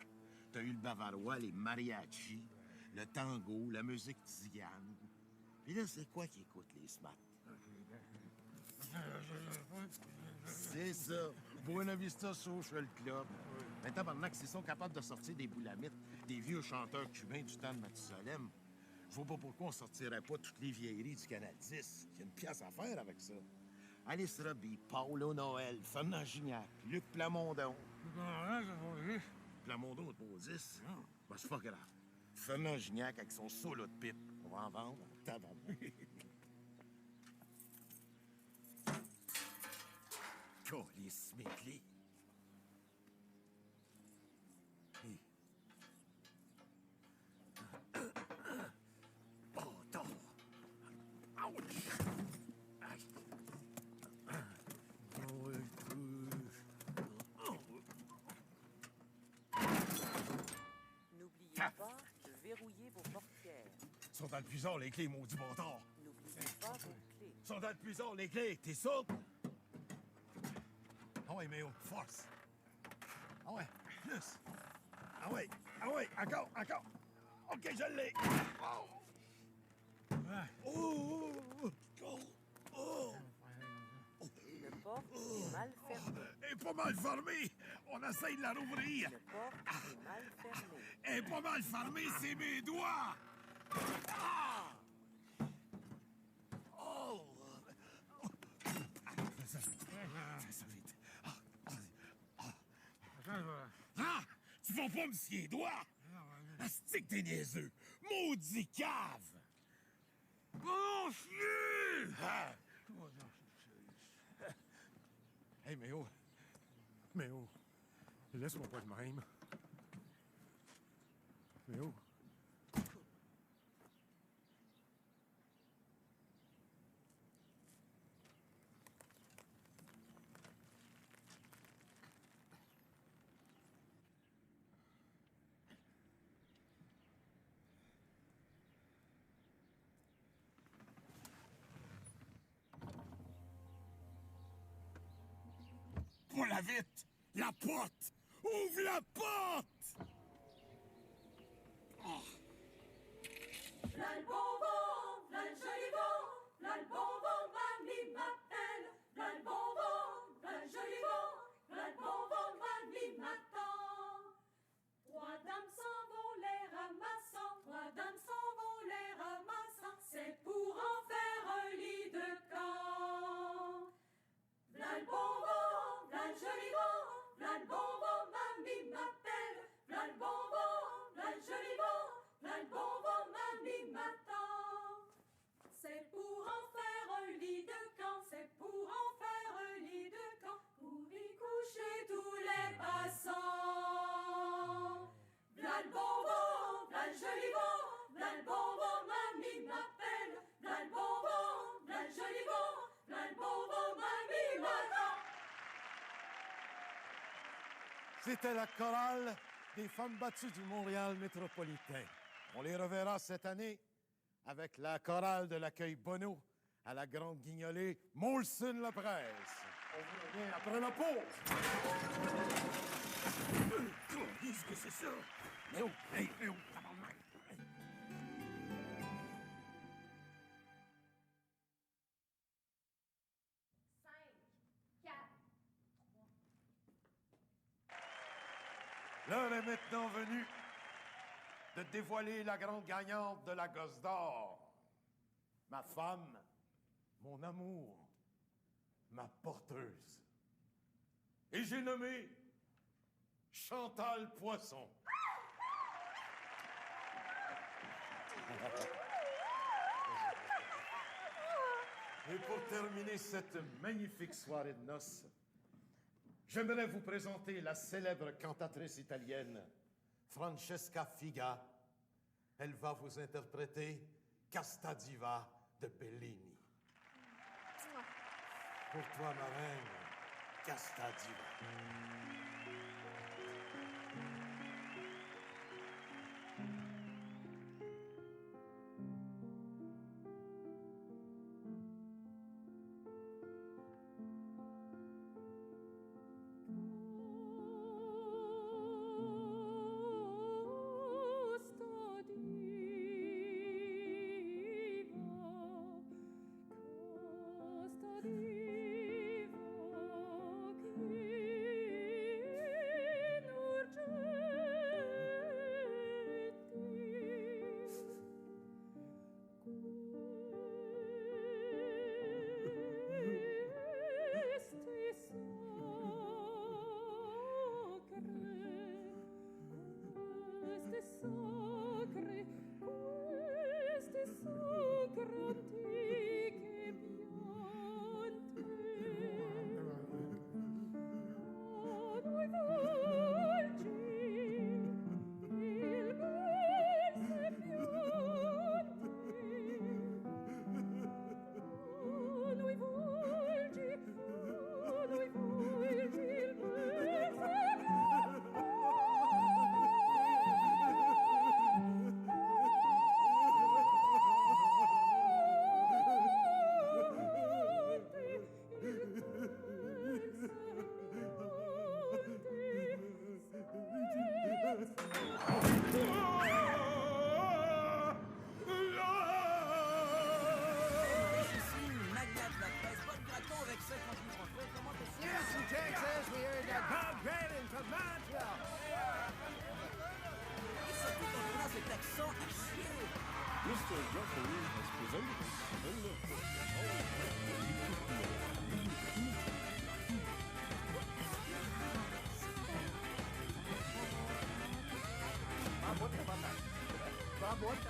T'as eu le bavarois, les mariachis, le tango, la musique tzigane. Puis là, c'est quoi qui écoute les smats? C'est ça. Buena Vista Social Club. Mais tabarnak, s'ils sont capables de sortir des boulamites, des vieux chanteurs cubains du temps de Mathusalem, je vois pas pourquoi on sortirait pas toutes les vieilleries du Canal 10. Il y a une pièce à faire avec ça. Alice Robbie, Paulo Noël, Fernand Gignac, Luc Plamondon. Plamondon est pas 10. Ben, c'est pas grave. Fernand Gignac avec son solo de pipe. On va en vendre en tabarnak. Câlisse, mes clés. Verrouillez vos portières. Sont dans le puisard, les clés, maudit bâtard. N'oubliez pas vos clés. Sont dans le puisard, les clés. T'es sourde? Ah ouais, mais oh, force. Ah ouais, plus. Ah ouais, encore. OK, je l'ai. Oh! Une porte est mal fermée. Elle est pas mal fermée. On essaye de la rouvrir. Une porte est mal fermée. Elle est pas mal fermée, c'est mes doigts. Ah! Oh! Fais ça vite. Ah! Tu vas pas me scier les doigts? Asti que t'es niaiseux. Maudit cave! Bon chien! Ah! Hey, Méo, laisse-moi pas de même. Méo. Pas la vite! La porte! Ouvre la porte! Oh. V'là le bonbon, v'là le joli bon, v'là le bonbon, mamie m'appelle. V'là le bonbon, v'là le joli bon, v'là le bonbon, mamie m'attend. Trois dames s'en vont les ramassant, trois dames s'en vont les ramassant. C'est pour en faire un lit de camp. V'là le bonbon, v'là le joli bon, v'là le bonbon, mamie m'appelle. V'là le bonbon, v'là le joli bon, v'là le bonbon, mamie m'attend. C'est pour en faire un lit de camp, c'est pour en faire un lit de camp, pour y coucher tous les passants. V'là le bonbon, v'là le joli bon, v'là le bonbon, mamie m'appelle. V'là le bonbon, v'là le joli bon, v'là le bonbon, mamie m'attend. C'était la chorale des femmes battues du Montréal métropolitain. On les reverra cette année avec la chorale de l'accueil Bonneau à la Grande Guignolée, Molson-la-Presse. On vous revient après la pause. Qu'est-ce que c'est ça? Méo, Méo, tabarnak. L'heure est maintenant venue de dévoiler la grande gagnante de la Gosse d'Or. Ma femme, mon amour, ma porteuse. Et j'ai nommé Chantal Poisson. Et pour terminer cette magnifique soirée de noces, j'aimerais vous présenter la célèbre cantatrice italienne, Francesca Figa. Elle va vous interpréter Casta Diva de Bellini. Pour toi, ma reine, Casta Diva. Mr. Jeffrey has presented in the... La barbotte!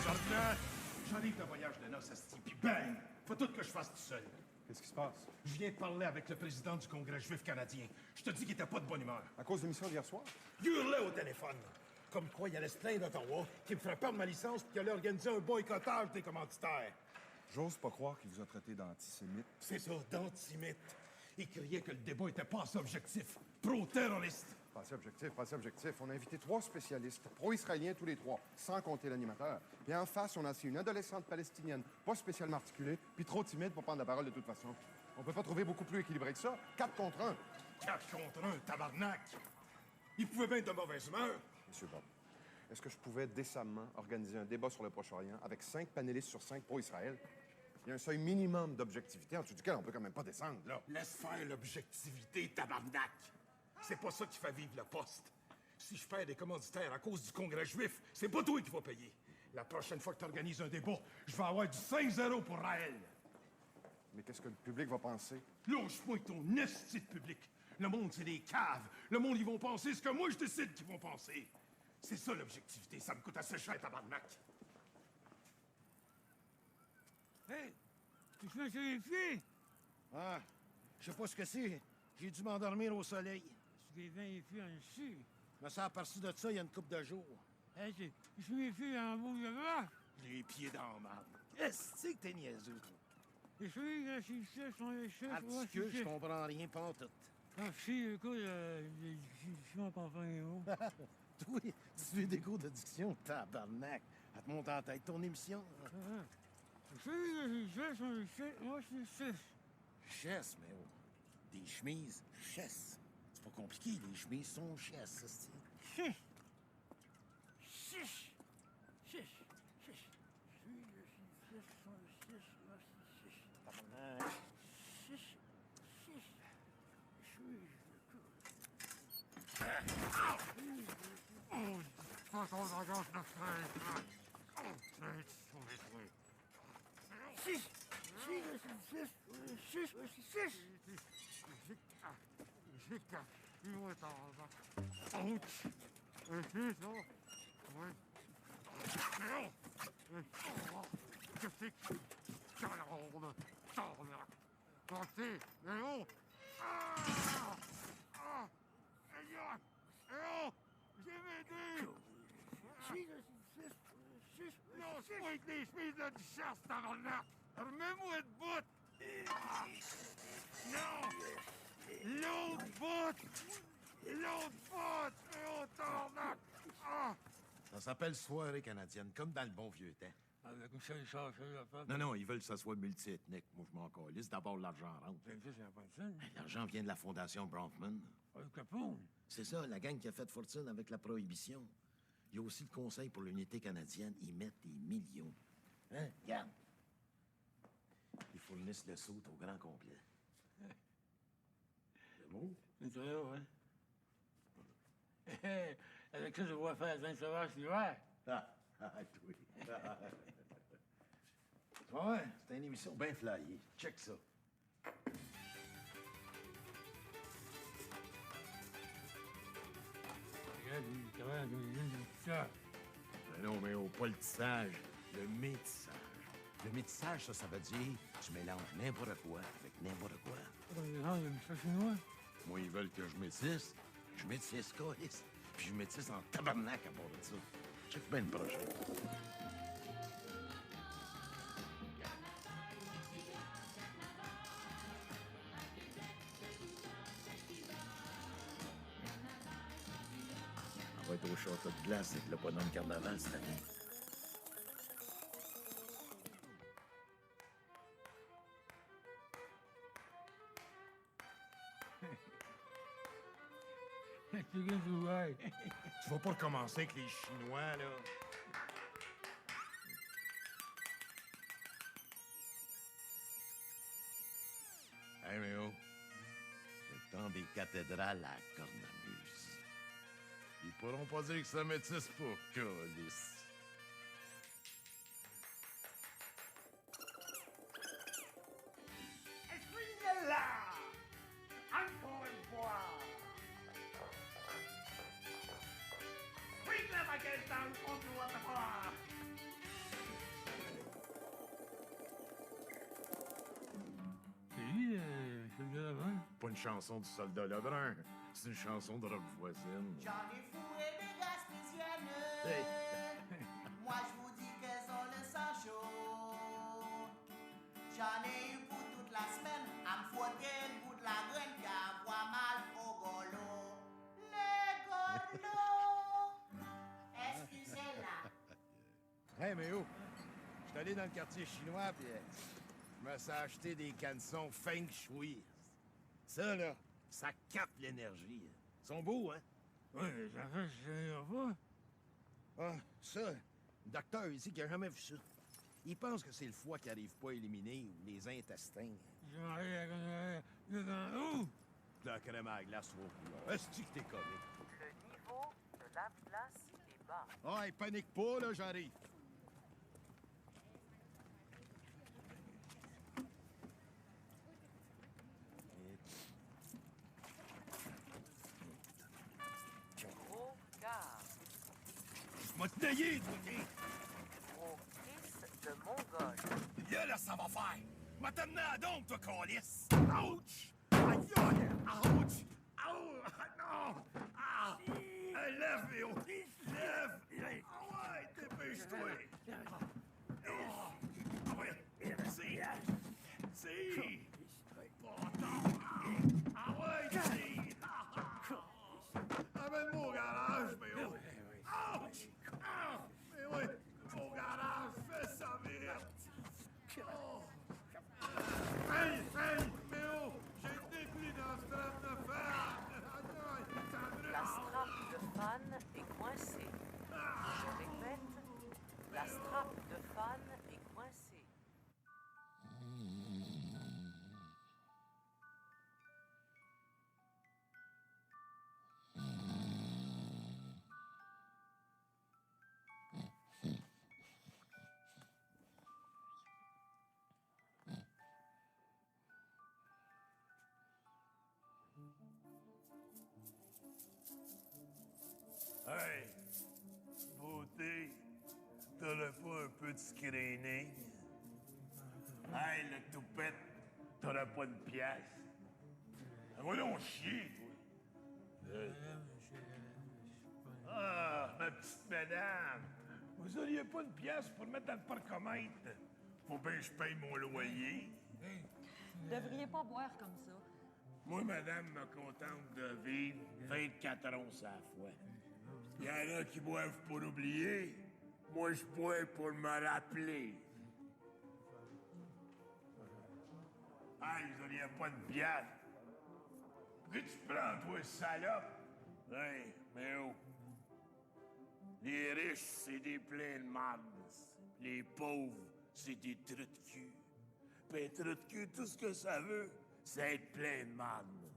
Tabarnak! J'arrive de voyage de noces, asti, puis bang! Faut tout que je fasse tout seul. Qu'est-ce qui se passe? Je viens de parler avec le président du Congrès juif canadien. Je te dis qu'il était pas de bonne humeur. À cause de l'émission d'hier soir? Il hurlait au téléphone. Comme quoi, il allait se plaindre d'Ottawa, qu'il me ferait perdre ma licence puis qu'il allait organiser un boycottage des commanditaires. J'ose pas croire qu'il vous a traité d'antisémite. C'est ça, d'antisémite. Il criait que le débat était pas assez objectif. Pro-terroriste. Pas assez objectif, pas assez objectif. On a invité 3 spécialistes, pro-israéliens tous les 3, sans compter l'animateur. Puis en face, on a assis une adolescente palestinienne, pas spécialement articulée, puis trop timide pour prendre la parole de toute façon. On peut pas trouver beaucoup plus équilibré que ça. 4 contre 1. 4 contre 1, tabarnak! Il pouvait bien être de mauvaise humeur. Monsieur Bob, est-ce que je pouvais décemment organiser un débat sur le Proche-Orient avec 5 panélistes sur 5 pro-Israël? Il y a un seuil minimum d'objectivité en dessous duquel on peut quand même pas descendre, là. Laisse faire l'objectivité, tabarnak! C'est pas ça qui fait vivre le poste. Si je perds des commanditaires à cause du Congrès juif, c'est pas toi qui vas payer. La prochaine fois que tu organises un débat, je vais avoir du 5-0 pour Raël. Mais qu'est-ce que le public va penser? Lâche-moi ton esti de public. Le monde, c'est des caves. Le monde, ils vont penser ce que moi, je décide qu'ils vont penser. C'est ça, l'objectivité. Ça me coûte assez cher, tabarnak. Hey! Tu fais sur les filles? Ah, je sais pas ce que c'est. J'ai dû m'endormir au soleil. Tu les 20 filles en dessus. Je me suis aperçu de ça il y a une couple de jours. Hey, tu fais les filles en bout de bas? Les pieds dans la marde. Est-ce que t'es niaiseux, toi? Les filles, là, c'est ça, sont les chefs. Articule, je comprends rien, pas en tout. Ah, si, écoute, je m'en pas faire les mots. Toi, tu fais des cours de diction, tabarnak. À te monter en tête ton émission. Les filles, là, les chefs sont les chefs. Moi, c'est les chefs. Chesse, mais oh. Des chemises, chesse. C'est pas compliqué, les chemises sont chesse, ça, c'est. Chiche! Chiche! Chiche! Chiche! Chiche sont les chiches. Moi, c'est chiche. Tabarnak. Chiche! Chiche! Oh, pas ton langage de frère. Chiche! Chiche! Chiche! Chiche! Non, c'est pas avec les chemises de chasse, tabarnak! Remets-moi de bout! Non! L'autre bout! L'autre bout! Oh, tabarnak! Ah! Ça s'appelle soirée canadienne, comme dans le bon vieux temps. Avec une seule chose, Non, non, ils veulent que ça soit multiethnique. Moi, je m'en calisse. D'abord, l'argent rentre. L'argent vient de la fondation Bronfman. C'est ça, la gang qui a fait fortune avec la prohibition. Il y a aussi le Conseil pour l'unité canadienne. Ils mettent des millions. Hein? Regarde. Ils fournissent le saut au grand complet. C'est beau? C'est très haut, hein? Avec ça, je vois faire 20 sauvages l'hiver. Ah, oui. Ouais, c'est une émission bien flyée. Check ça. Regarde, il est capable de me dire ça. Non, mais au pas le tissage, le métissage. Le métissage, ça veut dire tu mélanges n'importe quoi avec n'importe quoi. Les gens, ils aiment ça chez moi. Moi, ils veulent que je métisse. Je métisse, câlisse. Puis je métisse en tabarnak à bord de ça. Check bien le projet. On va être au château de glace avec le bonhomme carnaval cette année. Tu vas pas recommencer avec les Chinois, là. bâtiment des cathédrales à Cornemuse. Ils pourront pas dire que ça métisse pas, calice. Est-ce là? Encore une fois! Oui, la baguette dans le fond du waterfall! C'est lui, le gars là-bas? Pas une chanson du soldat Lebrun. C'est une chanson de robe voisine. J'en ai fourré des gaspésiennes. Hey. Moi, je vous dis qu'elles ont le sang chaud. J'en ai eu pour toute la semaine à me fouetter le bout de la graine qui envoie mal au golo. Les golos! Excusez-la. Hey, mais oh! J'étais allé dans le quartier chinois, puis je me suis acheté des canessons Feng Shui. Ça, là, ça capte l'énergie. Ils sont beaux, hein? Ouais, les enfants, je pas. Ah, ça, le docteur ici qui a jamais vu ça. Il pense que c'est le foie qui arrive pas à éliminer ou les intestins. Où? La crème à la glace, est-ce que t'es comique? Le niveau de lave-glace est bas. Ah, panique pas, là, j'arrive. Gros gars. M'a te taillé, toi, t'es. Gros Chris de Mongol. Là, là, ça va faire. M'a t'amené à donc, toi, calice. Ouch! Aïe, aïe! Ouch! Ouh! Non! Ah! Lève, Léo! Lève! Ah ouais, dépêche-toi! Ah ouais! C'est... Bâtard! Ah ouais, c'est... Amène-moi au garage, Méo! Ouch! Ah! Mais oui, au garage, fais ça vite! Oh! Hey, hey, Méo! J'ai été pris dans ce drame de fer! La strap de fan est coincée. Je répète, la strap de fan est coincée. Hey, beauté, t'aurais pas un peu de screening? Hey, le toupette, t'aurais pas une pièce? Va donc chier, toi. Ah, ma petite madame, vous auriez pas une pièce pour mettre dans le parcomètre? Faut bien que je paye mon loyer. Vous devriez pas boire comme ça. Moi, madame me contente de vivre 24 onces à la fois. Il y en a qui boivent pour oublier. Moi, je bois pour me rappeler. Hey, vous auriez pas de bière? Pourquoi tu te prends, toi, salope? Hey, mais oh. Les riches, c'est des pleins de marde. Les pauvres, c'est des trous de cul. Puis un trou de cul, tout ce que ça veut, c'est être plein de marde.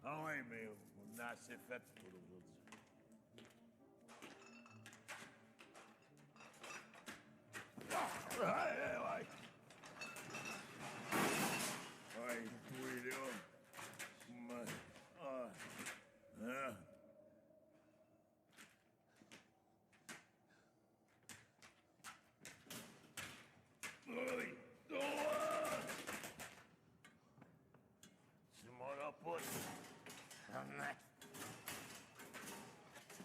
Ah ouais, mais oh, on a assez fait pour aujourd'hui. Ouais. Ouais, oui, là. Oui. Tu m'auras pas.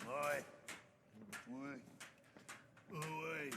Ouais. Oui. Oui.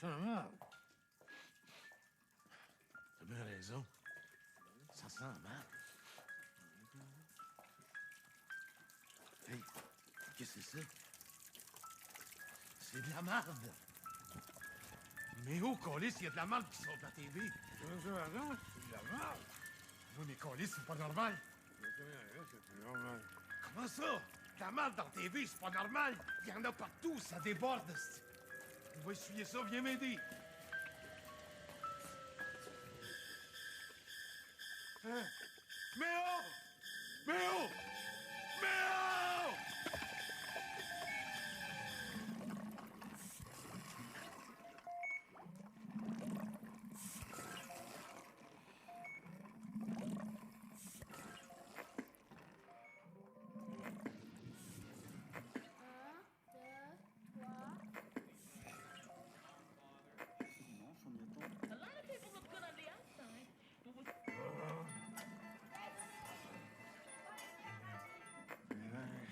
sent la merde. T'as bien raison. Ça sent la merde. Hey, qu'est-ce que c'est ça? C'est de la merde. Mais où, Colis, il y a de la merde qui sort de la TV? C'est de la merde. Oui, mais Colis, c'est pas normal. C'est normal. Comment ça? De la merde dans la TV, c'est pas normal. Il y en a partout, ça déborde. On va essuyer ça, viens m'aider. Hein? Méo! Méo! Méo!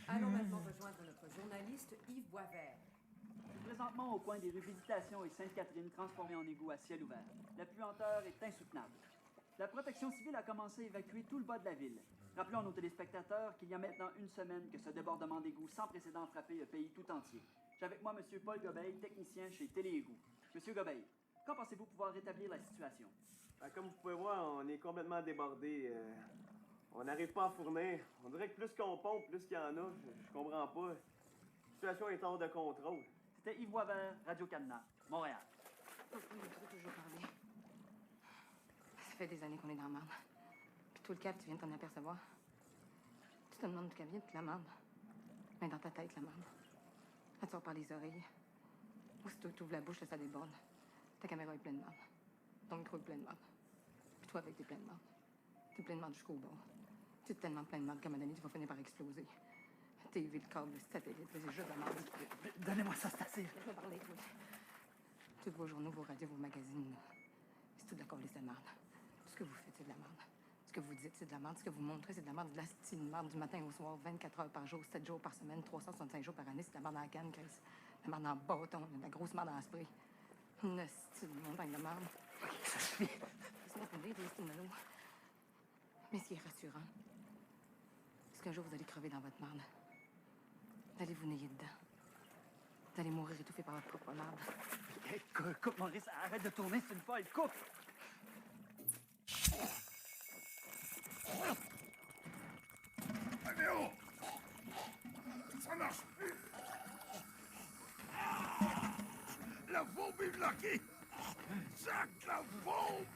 Allons maintenant rejoindre notre journaliste Yves Boisvert. Présentement au coin des rues Visitation et Sainte-Catherine transformées en égouts à ciel ouvert. La puanteur est insoutenable. La protection civile a commencé à évacuer tout le bas de la ville. Rappelons à nos téléspectateurs qu'il y a maintenant une semaine que ce débordement d'égouts sans précédent a frappé le pays tout entier. J'ai avec moi M. Paul Gobeil, technicien chez Téléégouts. M. Gobeil, quand pensez-vous pouvoir rétablir la situation? Comme vous pouvez voir, on est complètement débordé. On n'arrive pas à fournir. On dirait que plus qu'on pompe, plus qu'il y en a. Je comprends pas. La situation est hors de contrôle. C'était Yves Boisvert, Radio-Canada, Montréal. On peut toujours parler. Ça fait des années qu'on est dans la merde. Puis tout le cap, tu viens de t'en apercevoir. Tu te demandes d'où qu'elle vient, toute la merde. Mais dans ta tête, la merde. Elle te sort par les oreilles. Aussitôt que tu ouvres la bouche, là, ça déborde. Ta caméra est pleine de merde. Ton micro est plein de merde. Puis toi, avec, t'es plein de merde. T'es plein de merde jusqu'au bord. Tu es tellement plein de merde qu'à un moment donné, tu vas finir par exploser. TV, le câble, le satellite, c'est juste de la merde. Donnez-moi ça, c'est assez. Je vais parler, toi. Tous vos journaux, vos radios, vos magazines, c'est tout de la calice de merde. Tout ce que vous faites, c'est de la merde. Ce que vous dites, c'est de la merde. Ce que vous montrez, c'est de la merde. De la style de merde du matin au soir, 24 heures par jour, 7 jours par semaine, 365 jours par année. C'est de la merde dans la canne, Chris. De la merde dans le bâton, de la grosse merde dans le spray. Une style de montagne de merde. Ça suffit. Laisse-moi finir, les styles mello. Mais ce qui est rassurant, c'est qu'un jour, vous allez crever dans votre merde. Vous allez vous nailler dedans. Vous allez mourir étouffé par votre propre merde. Coupe, Maurice, arrête de tourner, c'est une folle, coupe! Mais oh! Ça marche plus! La bombe est bloquée! Sac la bombe!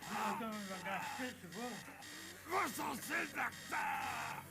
Attends, je vais gâcher, tu vois. Recensez le docteur!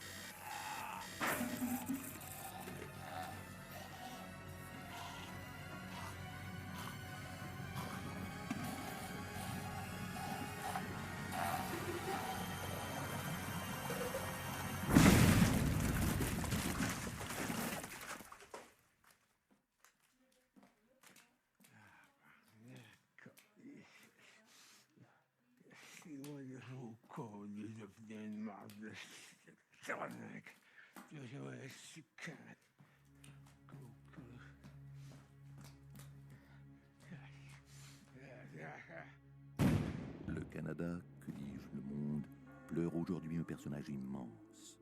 Le Canada, que dis-je, le monde, pleure aujourd'hui un personnage immense.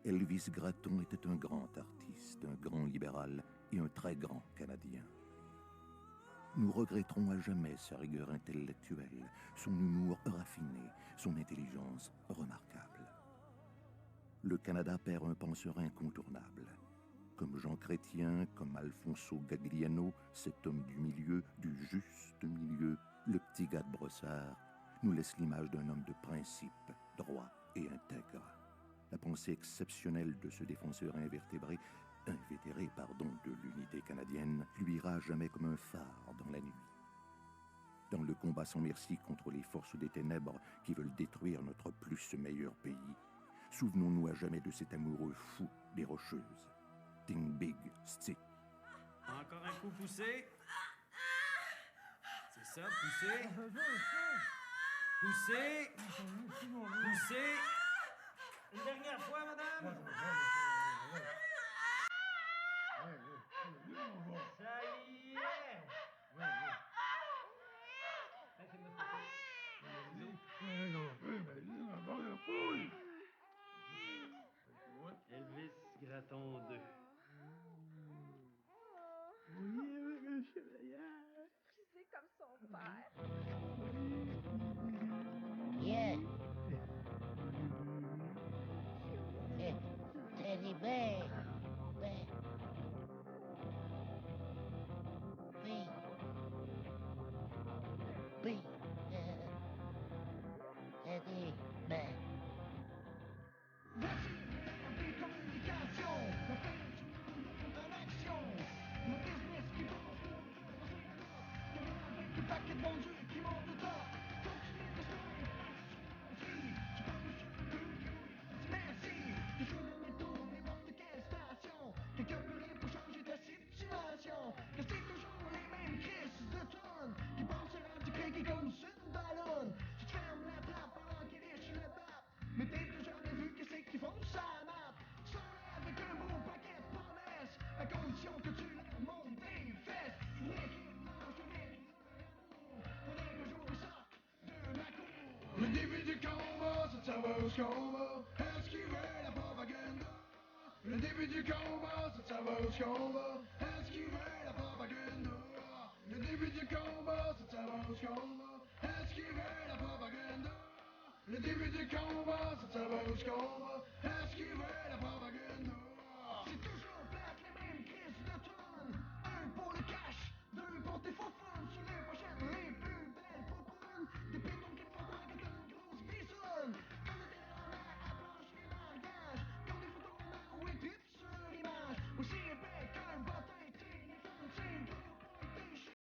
Elvis Gratton était un grand artiste, un grand libéral et un très grand Canadien. Nous regretterons à jamais sa rigueur intellectuelle, son humour raffiné, son intelligence remarquable. Le Canada perd un penseur incontournable. Comme Jean Chrétien, comme Alfonso Gagliano, cet homme du milieu, du juste milieu, le petit gars de Brossard, nous laisse l'image d'un homme de principe, droit et intègre. La pensée exceptionnelle de ce défenseur invétéré de l'unité canadienne, lui ira à jamais comme un phare dans la nuit. Dans le combat sans merci contre les forces des ténèbres qui veulent détruire notre plus meilleur pays, souvenons-nous à jamais de cet amoureux fou des Rocheuses. Think big, stick. Encore un coup poussé. C'est ça, poussé. Poussé. Poussé. Une dernière fois, madame. attendez. Oui, avec le chevalier. Frisé comme son père. Yeah. Teddy Bear. Teddy Bear. Voici des communications, la fin en action, le business qui bouge, avec le paquet de bons dieux qui monte au top. Continue de se tu penses que merci, tu joues le métro, n'importe quelle station, quelqu'un peut rien pour changer ta situation, que c'est toujours les mêmes crises de tonnes qui pensent se rendre du craquer comme sur une ballonne. Tu te fermes la trappe pendant qu'ils riche le bap, mais t'es plus jamais vu que c'est qu'ils font ça à map. Avec un beau paquet de promesses, à condition que tu leur montes des fesses. Le début du combat, c'est de savoir où ce qu'on va. Est-ce qu'il veut la propagande? Le début du combat, c'est de savoir où ce qu'on va. Est-ce qu'il veut la propagande? Le début du combat, c'est de savoir où ce qu'on va. Est-ce qu'il veut la propagande? Le début du combat, c'est de savoir où ce qu'on va.